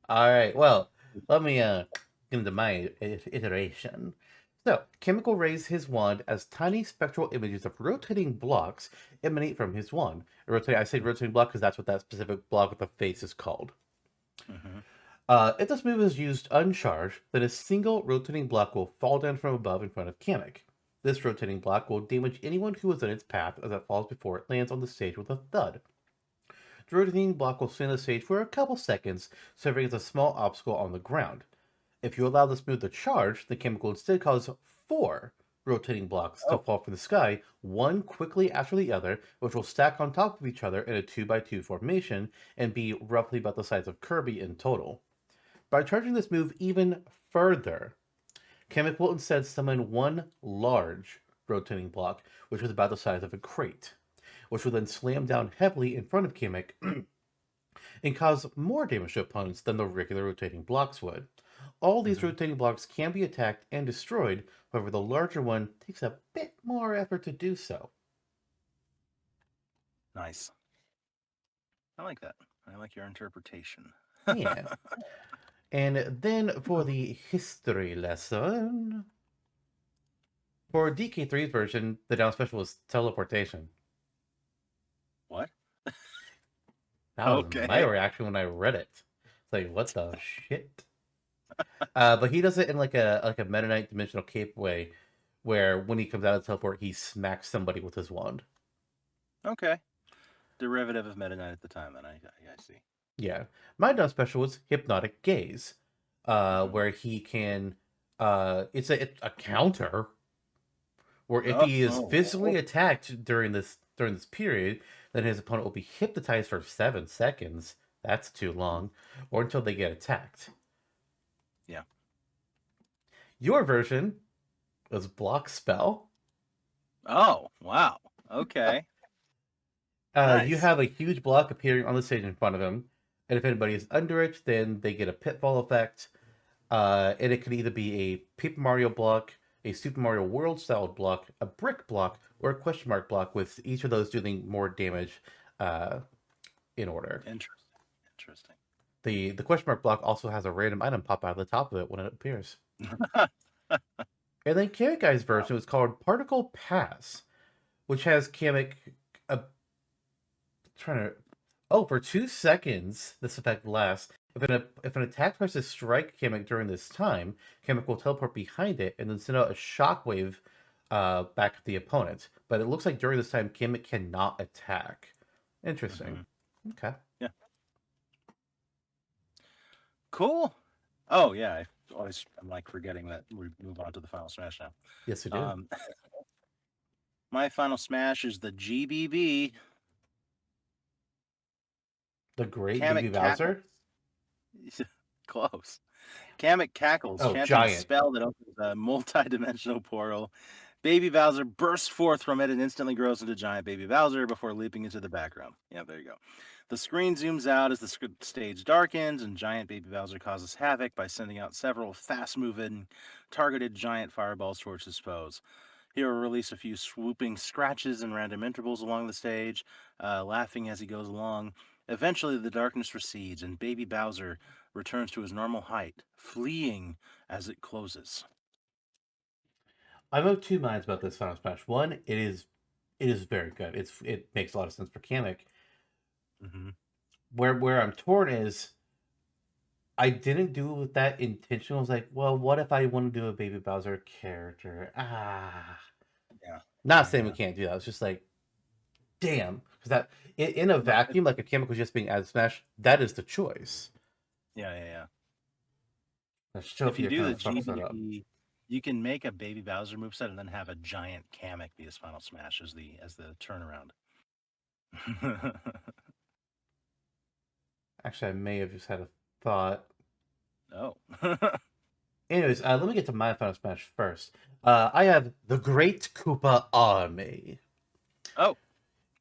All right, well, let me get into my iteration. So, Chemical raise his wand as tiny spectral images of rotating blocks emanate from his wand. I say rotating block because that's what that specific block with the face is called. Mm-hmm. If this move is used uncharged, then a single rotating block will fall down from above in front of Kamek. This rotating block will damage anyone who is in its path as it falls before it lands on the stage with a thud. The rotating block will stay on the stage for a couple seconds, serving as a small obstacle on the ground. If you allow this move to charge, the Kamek will instead cause 4 rotating blocks to Oh, fall from the sky, one quickly after the other, which will stack on top of each other in a 2x2 formation and be roughly about the size of Kirby in total. By charging this move even further, Kamek will instead summon one large rotating block, which is about the size of a crate, which will then slam down heavily in front of Kamek and cause more damage to opponents than the regular rotating blocks would. All these mm-hmm. rotating blocks can be attacked and destroyed, however, the larger one takes a bit more effort to do so. Nice. I like that. I like your interpretation. Yeah. And then for the history lesson, for DK3's version, the down special was teleportation. What? That was my Okay. reaction when I read it. It's like, what the shit? But he does it in like a Meta Knight dimensional cape way, where when he comes out of teleport, he smacks somebody with his wand. Okay. Derivative of Meta Knight at the time, then I see. Yeah, my down special was hypnotic gaze, Mm-hmm. where he can, it's a counter where if Oh, he is physically oh, attacked during this period, then his opponent will be hypnotized for 7 seconds. That's too long, or until they get attacked. yeah. Your version was block spell. Oh, wow. Okay. You Nice. have a huge block appearing on the stage in front of him, and if anybody is under it, then they get a pitfall effect. And it could either be a Paper Mario block, a Super Mario World style block, a brick block, or a question mark block, with each of those doing more damage uh, in order. Interesting. Interesting. The question mark block also has a random item pop out of the top of it when it appears. And then Kamek Guy's Wow. version is called Particle Pass, which has Kamek uh, trying to. Oh, for 2 seconds, this effect lasts. If an attack tries to strike Kamek during this time, Kamek will teleport behind it and then send out a shockwave back at the opponent. But it looks like during this time, Kamek cannot attack. Interesting. Mm-hmm. Okay. Yeah. Cool. Oh yeah. I'm like forgetting that we move on to the final smash now. Yes, we do. Um, my final smash is the GBB. The Great Kamek Baby cackles. Bowser? Close. Kamek cackles, Oh, chanting a giant. spell that opens a multi-dimensional portal. Baby Bowser bursts forth from it and instantly grows into giant Baby Bowser before leaping into the background. Yeah, there you go. The screen zooms out as the stage darkens, and giant Baby Bowser causes havoc by sending out several fast-moving, targeted giant fireballs towards his foes. He will release a few swooping scratches in random intervals along the stage, laughing as he goes along. Eventually, the darkness recedes, and Baby Bowser returns to his normal height, fleeing as it closes. I'm of two minds about this Final Smash. One, it is very good. It makes a lot of sense for Kamek. Mm-hmm. Where I'm torn is I didn't do it with that intention. I was like, well, what if I want to do a Baby Bowser character? Yeah, Not saying we yeah, can't do that. It's just like, damn, because that in a no, vacuum, like a Kamek was just being added Smash, that is the choice. yeah. If you Smashtopia do kind the of fucks that up. GBB, you can make a Baby Bowser moveset and then have a giant Kamek be his final smash as the turnaround. Actually, I may have just had a thought. Oh. Anyways, let me get to my Final Smash first. I have the Great Koopa Army. Oh.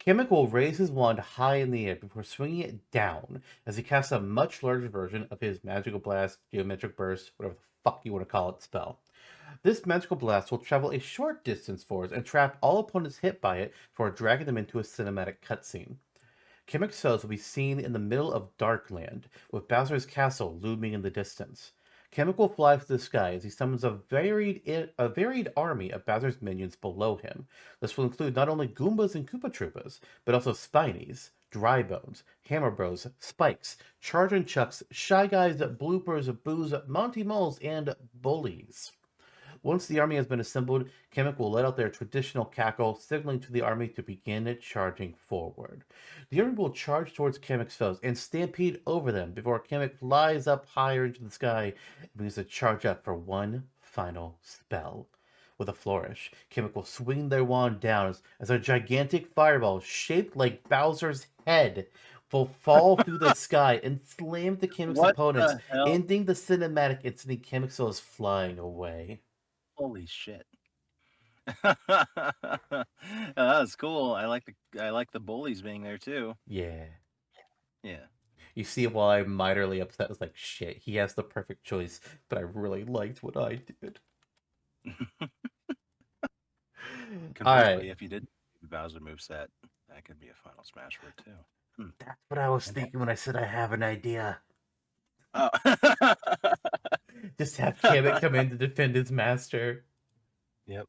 Kamek will raise his wand high in the air before swinging it down as he casts a much larger version of his Magical Blast, Geometric Burst, whatever the fuck you want to call it, spell. This magical blast will travel a short distance forwards and trap all opponents hit by it before dragging them into a cinematic cutscene. Kamek's foes will be seen in the middle of Darkland, with Bowser's castle looming in the distance. Kamek will fly through the sky as he summons a varied army of Bowser's minions below him. This will include not only Goombas and Koopa Troopas, but also Spinies, Dry Bones, Hammer Bros, Spikes, Charge and Chucks, Shy Guys, Bloopers, Boos, Monty Moles, and Bullies. Once the army has been assembled, Kamek will let out their traditional cackle, signaling to the army to begin charging forward. The army will charge towards Kamek's foes and stampede over them before Kamek flies up higher into the sky and begins to charge up for one final spell. With a flourish, Kamek will swing their wand down as a gigantic fireball shaped like Bowser's head will fall through the sky and slam to Kamek's What opponents, the hell? ending the cinematic and sending Kamek's foes flying away. Holy shit. That was cool. I like the bullies being there too. Yeah. Yeah. You see why I'm minorly upset. It's like, shit, he has the perfect choice, but I really liked what I did. Alright. Conversely, if you did the Bowser moveset, that could be a final smash for it too. Hmm. That's what I was And that, thinking when I said I have an idea. oh. Just have Kamek come in to defend his master. Yep.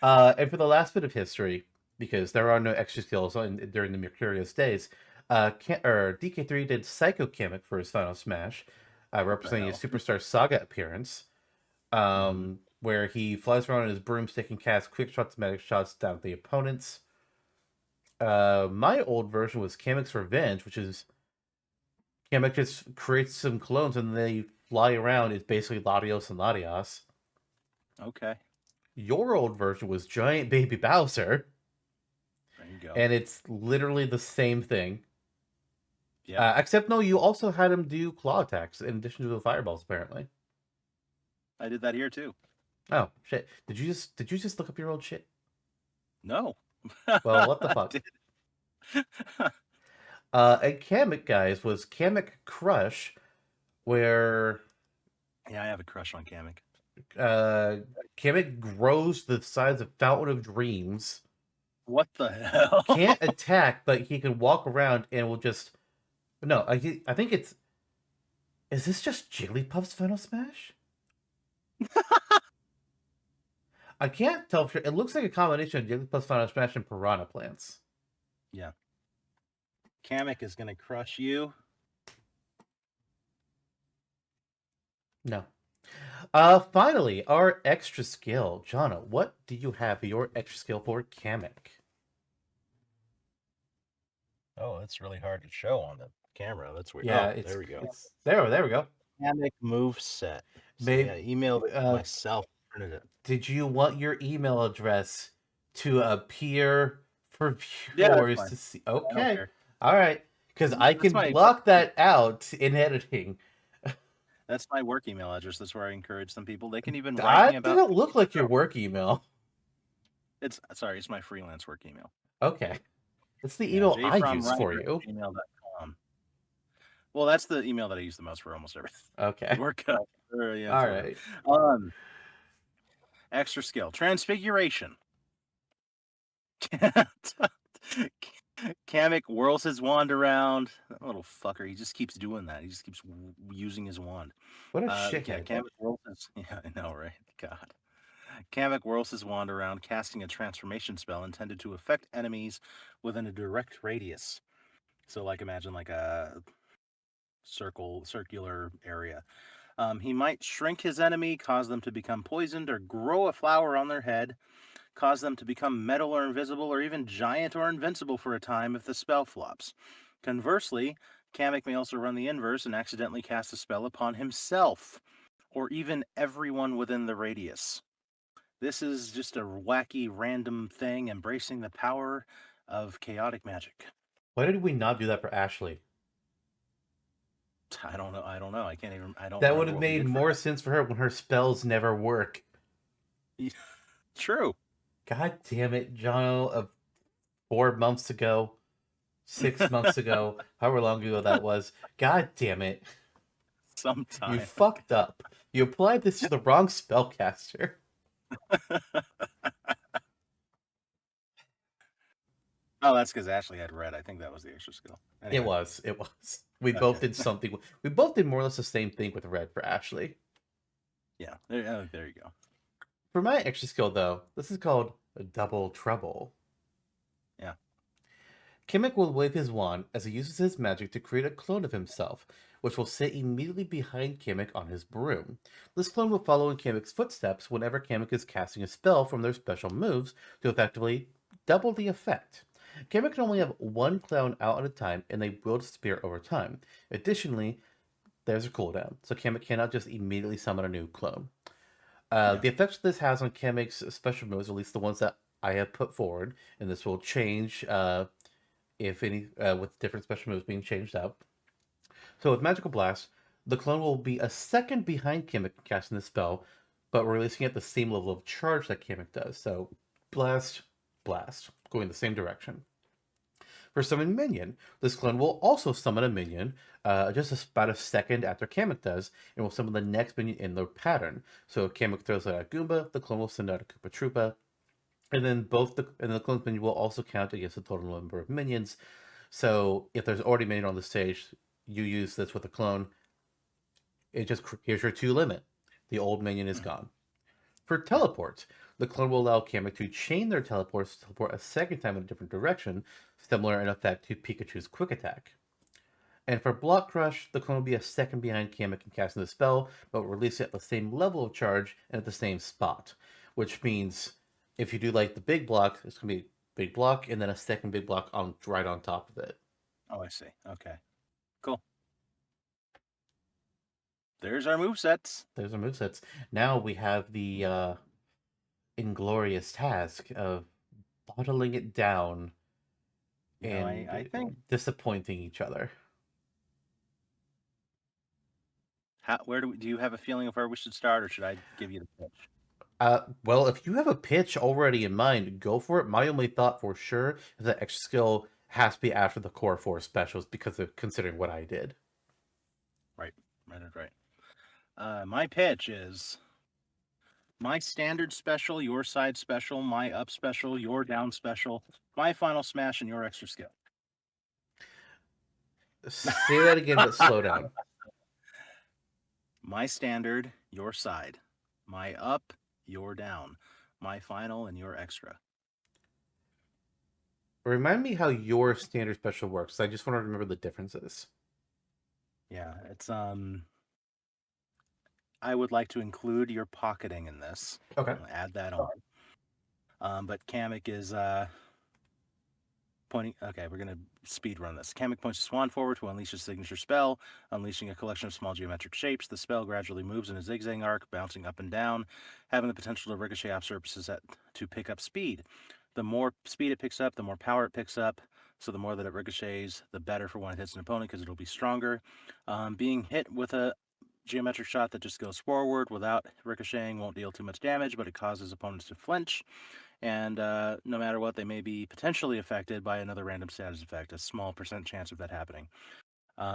And for the last bit of history, because there are no extra skills during the Mercurius days, DK3 did Psycho Kamek for his final smash, What the representing his hell? Superstar Saga appearance. Hmm. Where he flies around on his broomstick and casts quick shots, magic shots down at the opponents. My old version was Kamek's Revenge, which is Kamek just creates some clones and they fly around. It's basically Latios and Latios. Okay. Your old version was Giant Baby Bowser, There you go. and it's literally the same thing. Yep. Except no, you also had him do claw attacks in addition to the fireballs, apparently. I did that here too. Oh shit! Did you just look up your old shit? No. Well, what the I fuck? did. And Kamek, guys, was Kamek Crush, where Yeah, I have a crush on Kamek. uh, Kamek grows the size of Fountain of Dreams. What the hell? Can't attack, but he can walk around and will just. No, I think it's. Is this just Jigglypuff's Final Smash? I can't tell for sure. It looks like a combination of Jigglypuff's Final Smash and Piranha Plants. Yeah. Kamek is gonna crush you. No. Finally, our extra skill. Jonno, what do you have for your extra skill for Kamek? Oh, that's really hard to show on the camera. That's weird. Yeah, Oh, it's there we go. it's there we go. Kamek move set. So yeah, Maybe emailed it uh myself. Printed it. did you want your email address to appear for Yeah, that's viewers fine. to see? I don't Okay. care. All right. because I That's can my work. block that out in editing. That's my work email address. That's where I encourage some people. They can even write me That about didn't things look like your themselves. work email. It's sorry, it's my freelance work email. Okay. It's the Yeah, email I use for you. jfromwriter@gmail.com. Well, that's the email that I use the most for almost everything. Okay. Work. Yeah, All it's whatever. right. Um, extra skill transfiguration. Kamek whirls his wand around. That little fucker. He just keeps doing that. He just keeps using his wand. What a Yeah, shithead. Kamek whirls his. Yeah, I know, right? God. Kamek whirls his wand around, casting a transformation spell intended to affect enemies within a direct radius. So, like, imagine like a circular area. He might shrink his enemy, cause them to become poisoned, or grow a flower on their head, cause them to become metal or invisible, or even giant or invincible for a time if the spell flops. Conversely, Kamek may also run the inverse and accidentally cast a spell upon himself, or even everyone within the radius. This is just a wacky, random thing embracing the power of chaotic magic. Why did we not do that for Ashley? I don't know. I don't know. I can't even. I don't That would remember have what we made did for more sense for her when her spells never work. that. True. God damn it, Jono, 4 months ago, 6 months ago, however long ago that was. God damn it. You Sometime. fucked up. You applied this to the wrong spellcaster. Oh, that's because Ashley had red. I think that was the extra skill. It Anyway. was. It was. We both Okay. did something. We both did more or less the same thing with red for Ashley. Yeah. There you go. For my extra skill, though, this is called Double Trouble. Yeah. Kamek will wave his wand as he uses his magic to create a clone of himself, which will sit immediately behind Kamek on his broom. This clone will follow in Kamek's footsteps whenever Kamek is casting a spell from their special moves to effectively double the effect. Kamek can only have one clone out at a time, and they will disappear over time. Additionally, there's a cooldown, so Kamek cannot just immediately summon a new clone. Yeah. The effects this has on Kamek's special moves, at least the ones that I have put forward, and this will change if any, with different special moves being changed out. So with Magical Blast, the clone will be a second behind Kamek casting the spell, but releasing at the same level of charge that Kamek does. So Blast, Blast, going the same direction. For Summon Minion, this clone will also summon a minion just about a second after Kamek does, and will summon the next minion in the pattern. So if Kamek throws out a Goomba, the clone will send out a Koopa Troopa, and then the clone's minion will also count against the total number of minions. So if there's already a minion on the stage, you use this with a clone. It just here's your 2 limit. The old minion is gone. For Yeah. teleport, the clone will allow Kamek to chain their teleports to teleport a second time in a different direction, similar in effect to Pikachu's quick attack. And for Block Crush, the clone will be a second behind Kamek in casting the spell, but will release it at the same level of charge and at the same spot. Which means if you do like the big block, it's gonna be a big block and then a second big block on right on top of it. Oh, I see. Okay. Cool. There's our move sets. There's our movesets. Now we have the inglorious task of bottling it down I and think. disappointing each other. Where do you have a feeling of where we should start, or should I give you the pitch? Well, if you have a pitch already in mind, go for it. My only thought for sure is that extra skill has to be after the core four specials because of considering what I did. Right. Right. My pitch is my standard special, your side special, my up special, your down special, my final smash, and your extra skill. Say that again, but slow down. My standard, your side. My up, your down. My final, and your extra. Remind me how your standard special works. I just want to remember the differences. Yeah, it's I would like to include your pocketing in this. Okay. I'll add that on. But Kamek is pointing. Okay, we're gonna speed run this. Kamek points his wand forward to unleash his signature spell, unleashing a collection of small geometric shapes. The spell gradually moves in a zigzag arc, bouncing up and down, having the potential to ricochet off surfaces to pick up speed. the more speed it picks up, the more power it picks up. So the more that it ricochets, the better for when it hits an opponent because it'll be stronger. Being hit with a geometric shot that just goes forward without ricocheting won't deal too much damage, but it causes opponents to flinch. And no matter what, they may be potentially affected by another random status effect, a small percent chance of that happening.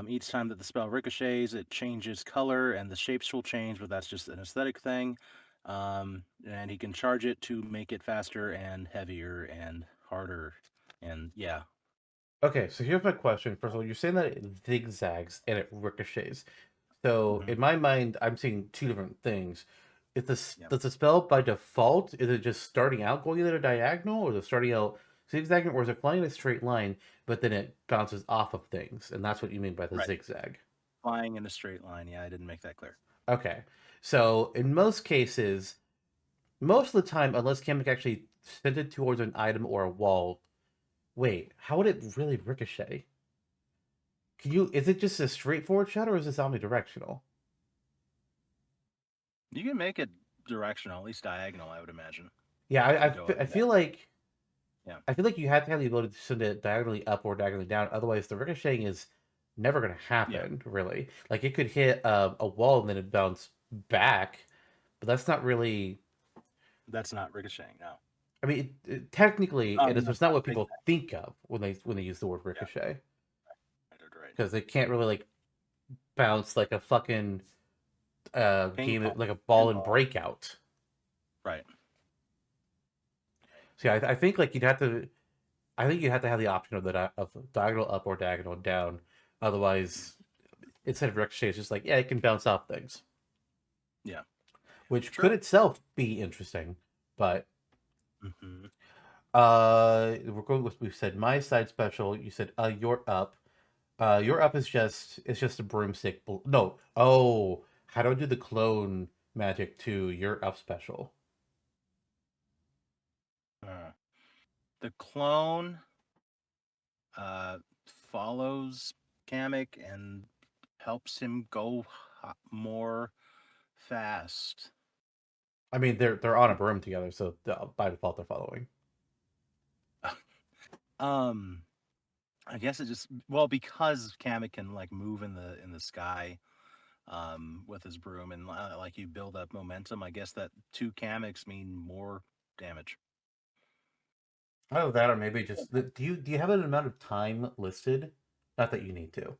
Each time that the spell ricochets, it changes color and the shapes will change, but that's just an aesthetic thing. And he can charge it to make it faster and heavier and harder. And yeah. Okay, so here's my question. First of all, you're saying that it zigzags and it ricochets. So Hmm. in my mind, I'm seeing two different things. Is this Yep. does the spell by default, is it just starting out going in a diagonal, or is it starting out zigzagging, or is it flying in a straight line, but then it bounces off of things, and that's what you mean by the Right. zigzag? Flying in a straight line. Yeah, I didn't make that clear. Okay. So in most cases, most of the time, unless Kamek actually sent it towards an item or a wall, wait, how would it really ricochet? Can you? Is it just a straightforward shot, or is this omnidirectional? You can make it directional, at least diagonal, I would imagine. Yeah, It could go up I and down. feel like Yeah. you have to have the ability to send it diagonally up or diagonally down. Otherwise, the ricocheting is never going to Yeah. happen. Really, like it could hit a wall and then it bounce back, but that's not really. That's not ricocheting, no. I mean, technically, Oh, it is. no, It's not not what zigzag. people think of when they use the word Yeah, ricochet, right. because they can't really like bounce like a fucking Ping game pong, like a ball and pinball. breakout. Right. See, I think like you'd have to. I think you have to have the option of of diagonal up or diagonal down. Mm. Otherwise, instead of ricochet, it's just like yeah, it can bounce off things, Yeah. which could True. itself be interesting. But Hmm. we're going with we said my side special. You said you're up. Your up is just it's just a broomstick. No, oh, how do I do the clone magic to your up special? Uh, the clone uh, follows Kamek and helps him go more fast. I mean, they're on a broom together, so by default they're following. um, I guess it just well because Kamek can like move in the sky with his broom and like you build up momentum. I guess that two Kameks mean more damage. Either that, or maybe just do you have an amount of time listed? Not that you need to.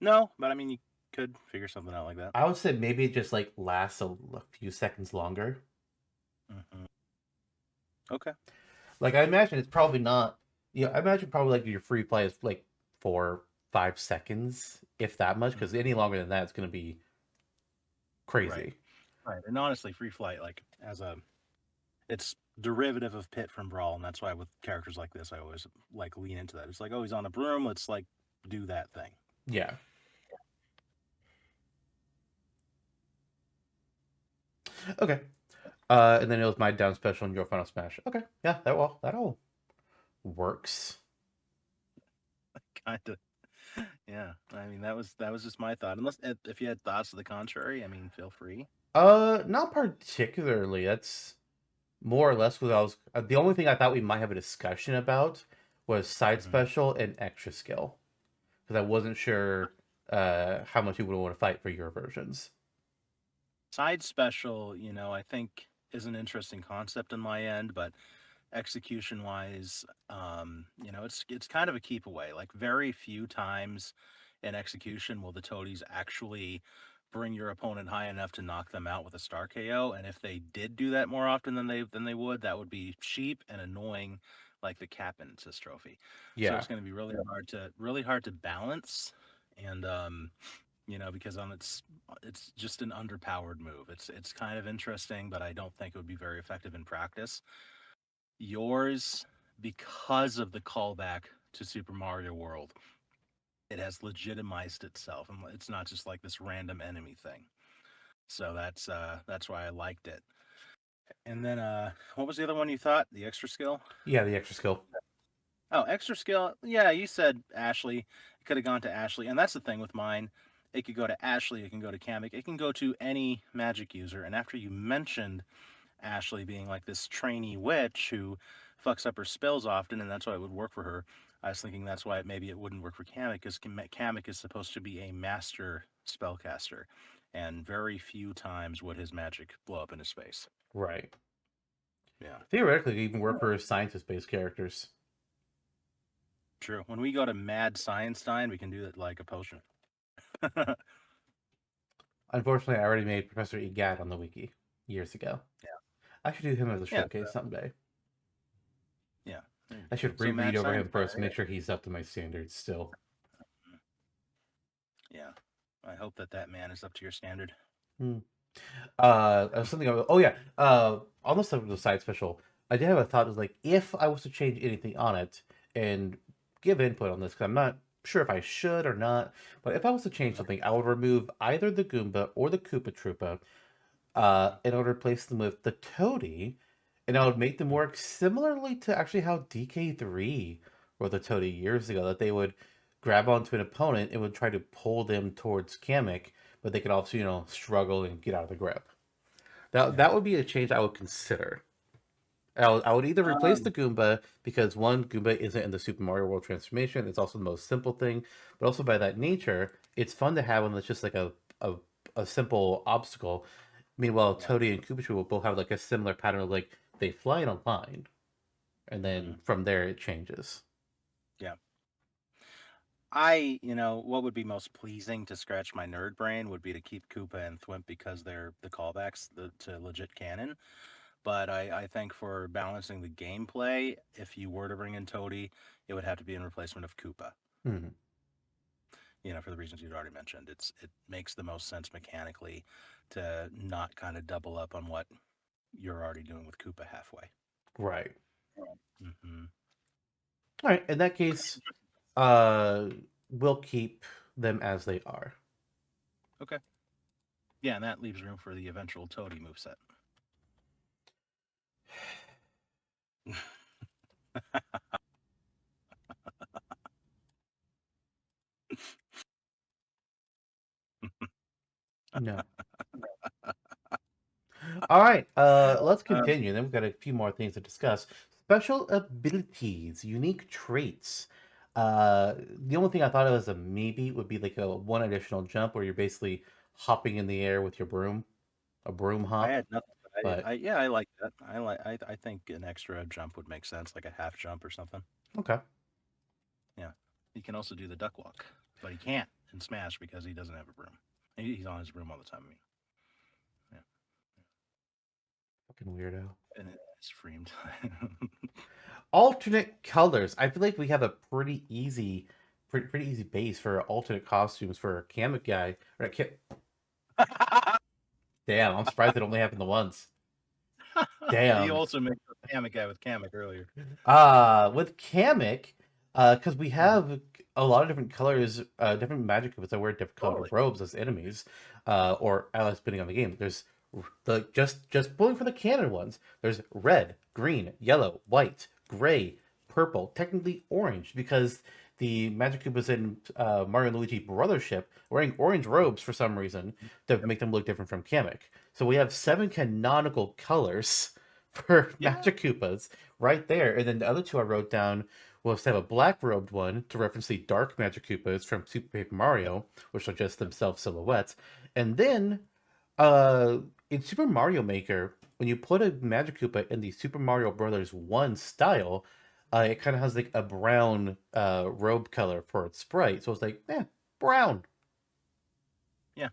No, but I mean you could figure something out like that. I would say maybe it just like lasts a few seconds longer. Hmm. Okay. Like I imagine it's probably not. Yeah, I imagine probably like your free play is like 4 5 seconds, if that much, because any longer than that, it's going to be Right. crazy. Right. And honestly, free flight, like as a it's derivative of Pit from Brawl, and that's why with characters like this I always like lean into that. It's like, oh, he's on a broom, let's like do that thing. Yeah. Okay. And then it was my down special and your final smash. Okay. Yeah, that all works. Kind of. Yeah. I mean that was just my thought. Unless if you had thoughts to the contrary, I mean feel free. Not particularly. That's more or less what I was. The only thing I thought we might have a discussion about was side Hmm. special and extra skill, because I wasn't sure how much you would want to fight for your versions. Side special, I think is an interesting concept in my end, but execution wise, it's kind of a keep away. Like very few times in execution will the toadies actually bring your opponent high enough to knock them out with a star KO. And if they did do that more often than they would, that would be cheap and annoying, like the Captain's trophy. So Yeah, it's going to be really hard to balance, and because on it's just an underpowered move. It's kind of interesting, but I don't think it would be very effective in practice. Yours, because of the callback to Super Mario World, it has legitimized itself, and it's not just like this random enemy thing. So that's why I liked it. And then what was the other one you thought? The extra skill? yeah, the extra skill. Oh, extra skill. Yeah, you said Ashley. It could have gone to Ashley, and that's the thing with mine. It could go to Ashley. It can go to Kamek. It can go to any magic user. And after you mentioned Ashley being like this trainee witch who fucks up her spells often, and that's why it would work for her. I was thinking that's why maybe it wouldn't work for Kamek, because Kamek is supposed to be a master spellcaster, and very few times would his magic blow up in his face. Right. Yeah, Theoretically, it could even work for scientist-based characters. true. When we go to Mad Science Time, we can do it like a potion. Unfortunately, I already made Professor Egad on the wiki years ago. Yeah, I should do him as a yeah, showcase someday. yeah. There you I go. should So reread Mad over Science him Time. first, make sure he's up to my standards still. Yeah, I hope that man is up to your standard. Hmm. Something. Oh yeah. Almost like the side special. I did have a thought. Is like if I was to change anything on it and give input on this, because I'm not sure if I should or not. But if I was to change something, I would remove either the Goomba or the Koopa Troopa, in order to replace them with the Toady, and I would make them work similarly to actually how DK3 or the Toady years ago. That they would grab onto an opponent and would try to pull them towards Kamek, but they could also struggle and get out of the grip. That Yeah. that would be a change I would consider. I would either replace the Um, Goomba because one, Goomba isn't in the Super Mario World transformation. It's also the most simple thing, but also by that nature, it's fun to have one that's just like a, a simple obstacle. Meanwhile, yeah. Toady and Koopa will both have like a similar pattern of like they fly in a line, and Hmm. then from there it changes. Yeah. What would be most pleasing to scratch my nerd brain would be to keep Koopa and Thwimp because they're the callbacks to legit canon. But I think for balancing the gameplay, if you were to bring in Toady, it would have to be in replacement of Koopa. Hmm. For the reasons you'd already mentioned. It makes the most sense mechanically to not kind of double up on what you're already doing with Koopa halfway. Right. Hmm. All right. In that case, uh, we'll keep them as they are. Okay. Yeah, and that leaves room for the eventual Toady moveset. No. All right, let's Uh, continue. Then we've got a few more things to discuss. Special abilities, unique traits. The only thing I thought of as a maybe would be like a one additional jump where you're basically hopping in the air with your broom, a broom I hop. had nothing, but But I like that. I think an extra jump would make sense, like a half jump or something. okay, Yeah. He can also do the duck walk, but he can't in Smash because he doesn't have a broom. He's on his broom all the time. I mean, yeah, fucking weirdo. and it's framed. Alternate colors. I feel like we have a pretty easy base for alternate costumes for a Kamek guy. Or damn, I'm surprised it only happened the once. He Damn. also made a Kamek guy with Kamek earlier. With Kamek, because we Mhm. have a lot of different colors, different magic items that wear different colored Totally. robes as enemies, or allies depending on the game. There's the just pulling for the canon ones. There's red, green, yellow, white, gray, purple, technically orange because the Magic Koopas in Mario and Luigi Brothership wearing orange robes for some reason to make them look different from Kamek. So we have seven canonical colors for Yeah. Magic Koopas right there. And then the other two I wrote down was to have a black robed one to reference the dark Magic Koopas from Super Paper Yep. Mario, which are just Yep. themselves silhouettes. And then uh in Super Mario Maker, when you put a Magic Koopa in the Super Mario Brothers 1 style, it kind of has like a brown robe color for its sprite. So it's like, brown. Yeah.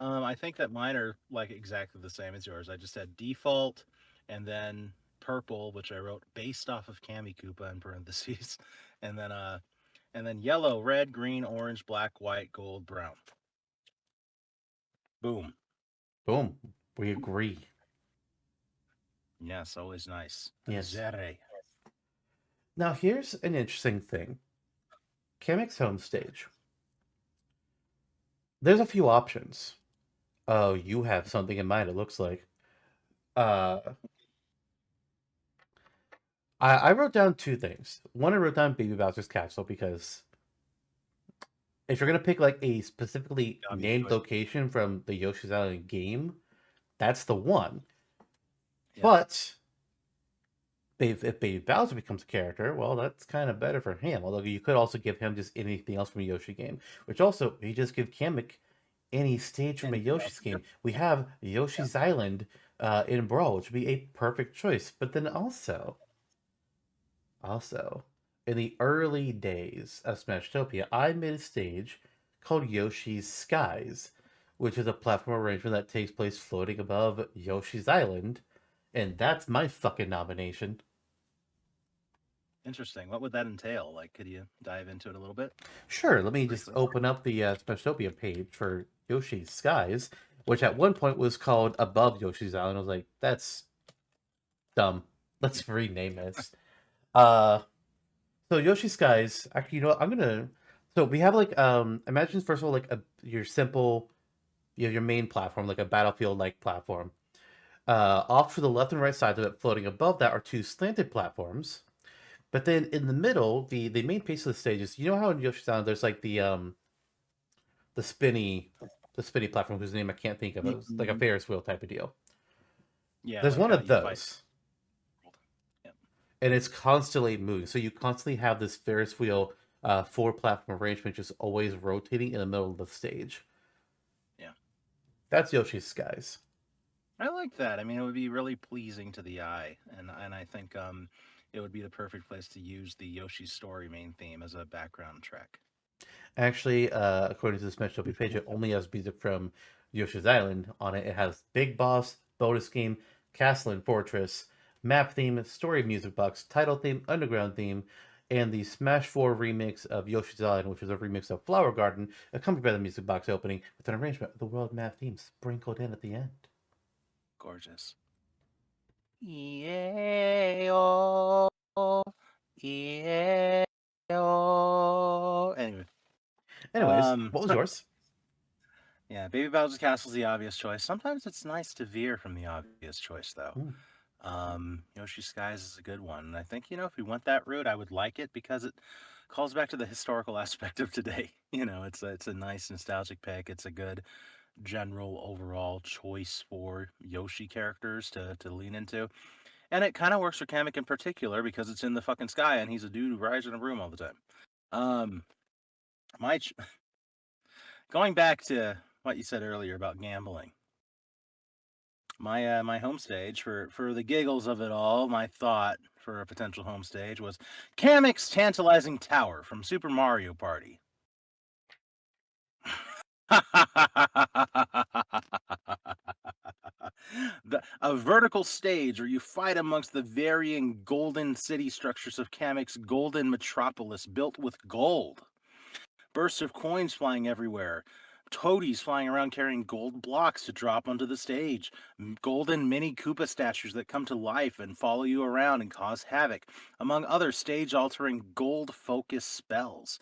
I think that mine are like exactly the same as yours. I just had default and then purple, which I wrote based off of Kami Koopa in parentheses, and then yellow, red, green, orange, black, white, gold, brown. Boom. Boom. We agree. Yes, always nice. Yes. Zere. Now here's an interesting thing. Kamek's home stage. There's a few options. Oh, you have something in mind, it looks like. Uh, I wrote down two things. One, I wrote down Baby Bowser's Castle because if you're gonna pick like a specifically Obvious named choice. location from the Yoshi's Island game, that's the one. Yep. But if Baby Bowser becomes a character, well, that's kind of better for him. Although you could also give him just anything else from a Yoshi game, which also you just give Kamek any stage from a Anything else? Yoshi's Yep. game. We have Yeah. Yoshi's Island in Brawl, which would be a perfect choice. But then also, in the early days of Smashtopia, I made a stage called Yoshi's Skies, which is a platform arrangement that takes place floating above Yoshi's Island, and that's my fucking nomination. Interesting. What would that entail? Like, could you dive into it a little bit Sure, let me just briefly? open up the Smashtopia page for Yoshi's Skies, which at one point was called Above Yoshi's Island. I was like, that's dumb. Let's rename this. Uh, so Yoshi's Skies, actually, you know what? I'm gonna. So we have like imagine first of all like your simple, you have your main platform like a battlefield like platform. Off to the left and right side of it, floating above that are two slanted platforms. But then in the middle, the main piece of the stage is, you know how in Yoshi's Island there's like the spinny the spinny platform whose name I can't think of. It was like a Mhm. Ferris wheel type of deal. Yeah, There's like one how of you fight. those, Yep. and it's constantly moving. So you constantly have this Ferris wheel four platform arrangement just always rotating in the middle of the stage. Yeah. That's Yoshi's Skies. I like that. I mean, it would be really pleasing to the eye, and I think it would be the perfect place to use the Yoshi Story main theme as a background track. Actually, according to the Smashtopia page, it only has music from Yoshi's Island on it. It has Big Boss, bonus game, Castle and Fortress, map theme, story music box, title theme, underground theme, and the Smash 4 remix of Yoshi's Island, which is a remix of Flower Garden, accompanied by the music box opening with an arrangement of the world map theme sprinkled in at the end. Gorgeous. Yeah. Yeah. Anyway, Anyways, what was so yours? yeah, Baby Bowser's Castle is the obvious choice. Sometimes it's nice to veer from the obvious choice, though. Hmm. Yoshi Skies is a good one, and I think if we went that route, I would like it because it calls back to the historical aspect of today. It's a nice nostalgic pick. It's a good general overall choice for Yoshi characters to lean into, and it kind of works for Kamek in particular because it's in the fucking sky and he's a dude who rides in a broom all the time. Um, my ch- Going back to what you said earlier about gambling. My home stage for the giggles of it all, my thought for a potential home stage was Kamek's tantalizing tower from Super Mario Party. A vertical stage where you fight amongst the varying golden city structures of Kamek's golden metropolis built with gold. Bursts of coins flying everywhere. Toadies flying around carrying gold blocks to drop onto the stage. Golden mini Koopa statues that come to life and follow you around and cause havoc, among other stage altering gold focus spells.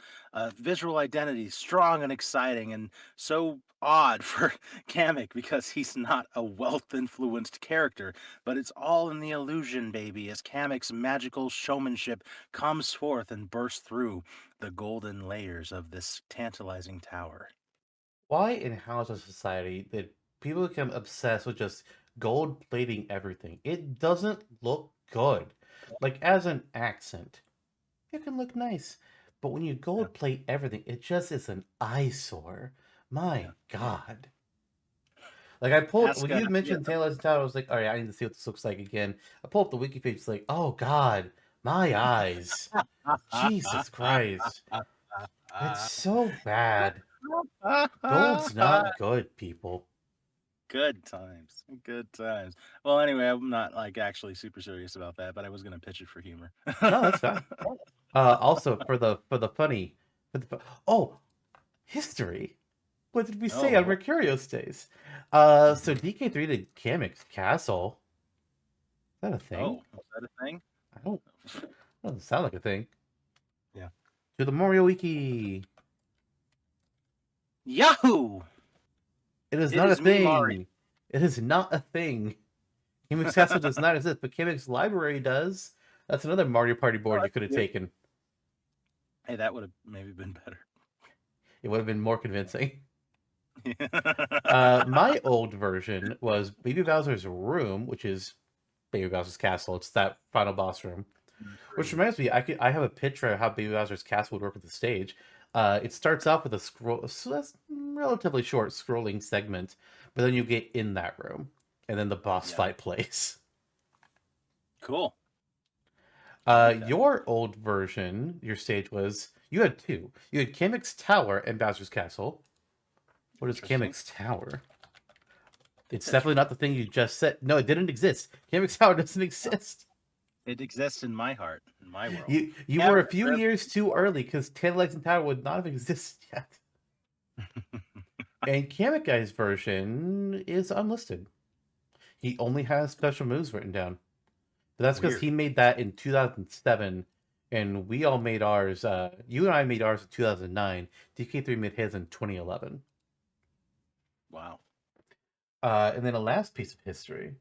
Visual identity, strong and exciting, and so odd for Kamek because he's not a wealth influenced character, but it's all in the illusion, baby, as Kamek's magical showmanship comes forth and bursts through the golden layers of this tantalizing tower. Why and how as a society did people become obsessed with just gold plating everything? It doesn't look good. Like as an accent, it can look nice. But when you Yeah, gold plate everything, it just is an eyesore. yeah. My God. Like I pulled Ask when you yeah. mentioned Taylor's Tower, I was like, all right, I need to see what this looks like again. I pulled up the wiki page, it's like, oh God, my eyes. Jesus Christ. It's so bad. Gold's not good, people. Good times. Good times. Well, anyway, I'm not like actually super serious about that, but I was gonna pitch it for humor. No, that's fine. Also for the funny, oh, history. What did we say on Oh, Mercurius days? So DK3 did Kamek's Castle. Is that a thing? oh, is that a thing? I don't. Doesn't sound like a thing. Yeah. To the Mario Wiki. Yahoo! It is It not a is me, Mario. thing. It is not a thing. Kamek's Castle does not exist, but Kamek's Library does. That's another Mario Party Oh, board you that's could have cute. taken. Hey, that would have maybe been better. It would have been more convincing. Yeah. My old version was Baby Bowser's Room, which is Baby Bowser's Castle. It's that final boss room. Which Agree. reminds me, I have a picture of how Baby Bowser's Castle would work with the stage. It starts off with a scroll, so that's relatively short scrolling segment, but then you get in that room, and then the boss Yeah. fight plays. Cool. I like that. Your old version, your stage was you had two. You had Kamek's Tower and Bowser's Castle. What is Interesting. Kamek's Tower? It's That's definitely not the thing you just said. No, it didn't exist. Kamek's Tower doesn't exist. it exists in my heart, in my world. You were a Cabinet few for years too everyone. early because Tantalizing Tower would not have existed yet. And Kamek Guy's version is unlisted. He only has special moves written down. But that's because Weird. he made that in 2007, and we all made ours. You and I made ours in 2009. DK3 made his in 2011. Wow. And then a last piece of history.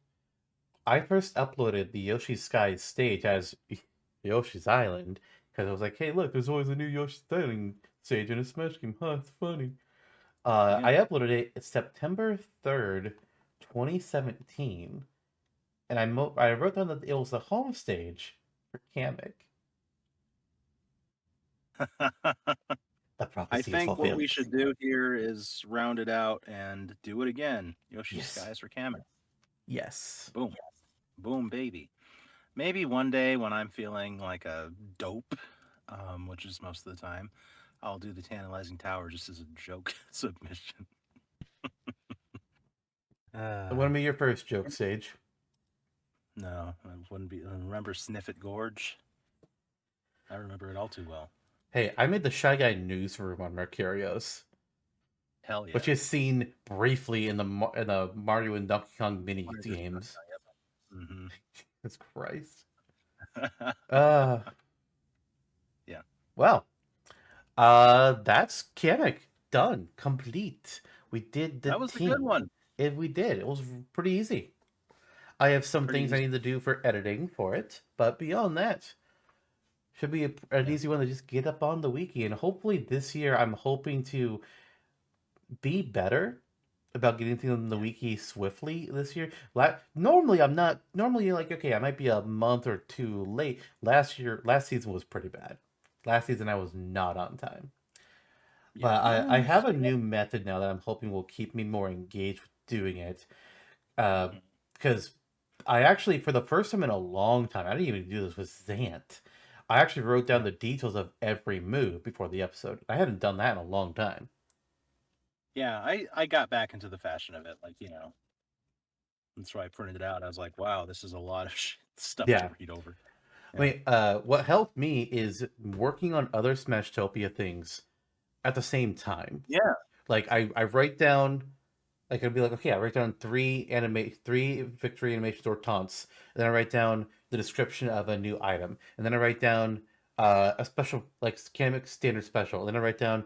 I first uploaded the Yoshi's Sky stage as Yoshi's Island because I was like, hey, look, there's always a new Yoshi's Island stage in a Smash game. Huh, it's funny. Yeah. I uploaded it September 3rd, 2017, and I wrote down that it was the home stage for Kamek. The I prophecy is think what fulfilled. we should do here is round it out and do it again. Yoshi's Yes. Skies for Kamek. Yes. Boom. Boom, baby. Maybe one day when I'm feeling like a dope, which is most of the time, I'll do the Tantalizing Tower just as a joke submission. What Uh, would be your first joke, Sage? no, it wouldn't be. Remember Sniffit Gorge? I remember it all too well. Hey, I made the Shy Guy newsroom on Mercurios, Hell which yeah. is seen briefly in the Mario and Donkey Kong mini Wonders games. Mm-hmm. Jesus Christ. Uh, Yeah, well, that's Kamek. Done. Complete. We did the that was a good team. one. We did. It was pretty easy. I have some Pretty things I easy. need to do for editing for it, but beyond that, should be an Yeah. easy one to just get up on the wiki. And hopefully this year, I'm hoping to be better about getting things on the Yeah. wiki swiftly this year. Normally, I'm not. Normally, like, okay, I might be a month or two late. Last season was pretty bad. Last season, I was not on time. Yeah. But I No, have a new method now that I'm hoping will keep me more engaged with doing it. mhm. Because I actually, for the first time in a long time, I didn't even do this with Zant. I actually wrote down Yeah. the details of every move before the episode. I hadn't done that in a long time. Yeah. I got back into the fashion of it. Like, that's why I printed it out. I was like, wow, this is a lot of stuff to Yeah. read over. I Yeah. mean, what helped me is working on other Smashtopia things at the same time. Yeah. Like I write down, like I'd be like, okay, I write down three victory animations or taunts, and then I write down the description of a new item, and then I write down a special like Kamek standard special, and then I write down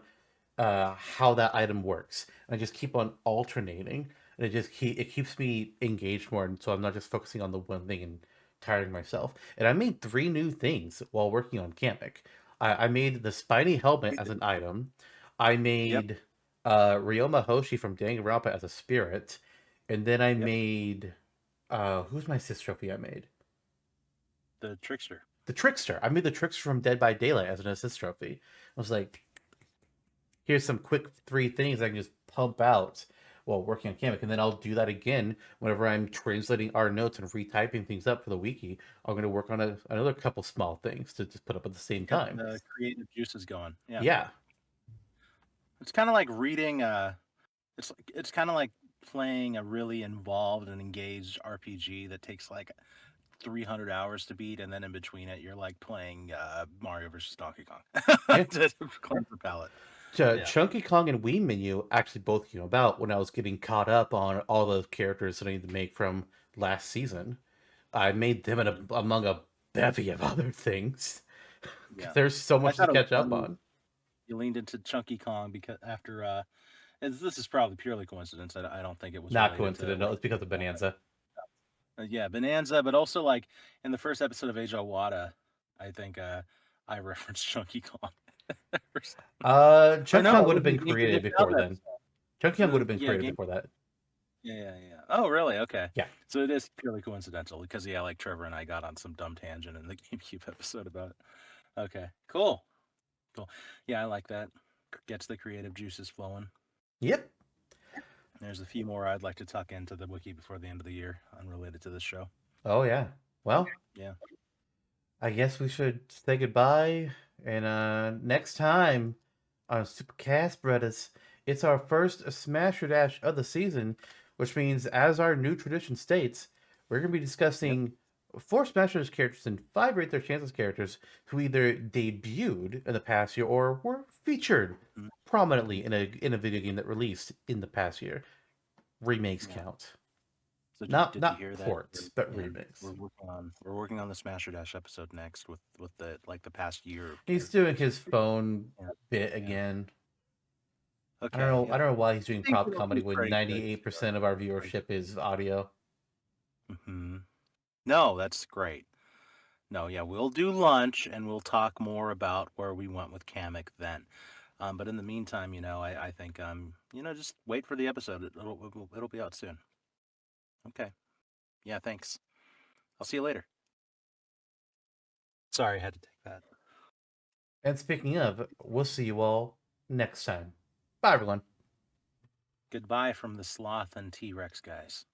how that item works. And I just keep on alternating, and it keeps me engaged more, and so I'm not just focusing on the one thing and tiring myself. And I made three new things while working on Kamek. I made the spiny helmet We as did. an item. I Yep. made Ryoma Hoshi from Danganronpa as a spirit, and then I Yep. made who's my sis trophy I made? The trickster. The Trickster. I made the Trickster from Dead by Daylight as an assist trophy. I was like, here's some quick three things I can just pump out while working on Kamek, and then I'll do that again whenever I'm translating our notes and retyping things up for the wiki. I'm going to work on another couple small things to just put up at the same Get time. the creative juices going. Yeah. Yeah, It's kind of like reading. It's kind of like playing a really involved and engaged RPG that takes like 300 hours to beat, and then in between it, you're like playing Mario versus Donkey Kong yeah. to cleanse the palate. Yeah. Chunky Kong and Wii Menu actually both came about when I was getting caught up on all the characters that I need to make from last season. I made them Mhm. among a bevy of other things. Yeah. There's so I much to thought it was catch up funny on. you leaned into Chunky Kong because after this is probably purely coincidence. I don't think it was Not related to coincidental. like It's because of Bonanza. yeah, Bonanza, but also like in the first episode of Age of Wada, I think I referenced Chunky Kong. or, Chunky or no, Kong it would have was been in created Game of before then. episode. Chunky Kong would have been Yeah, created Game before that. Yeah. Oh, really? Okay. Yeah. So it is purely coincidental because yeah, like Trevor and I got on some dumb tangent in the GameCube episode about it. Okay, cool. Yeah, I like that. Gets the creative juices flowing. Yep. There's a few more I'd like to tuck into the wiki before the end of the year, unrelated to this show. Oh yeah. Well, Yeah. I guess we should say goodbye. And next time on Supercast Brothers, it's our first Smasher Dash of the season, which means, as our new tradition states, we're going to be Yep. discussing four Smashers characters and five Rate Their Chances characters who either debuted in the past year or were featured Mm-hmm. prominently in a video game that released in the past year. Remakes Yeah. count, So not did you hear that? ports, but Yeah, remakes. we're working on the Smasher Dash episode next with the like the past year of He's doing characters. his phone Yeah. bit Yeah. again. I don't Okay. know. I Yep. don't know why he's I doing think prop it'll comedy be when pretty good. 98% of our viewership is audio. Mm-hmm. No, that's great. No, yeah, we'll do lunch and we'll talk more about where we went with Kamek then. But in the meantime, I think just wait for the episode. It'll be out soon. Okay. Yeah, thanks. I'll see you later. Sorry, I had to take that. And speaking of, we'll see you all next time. Bye, everyone. Goodbye from the sloth and T-Rex guys.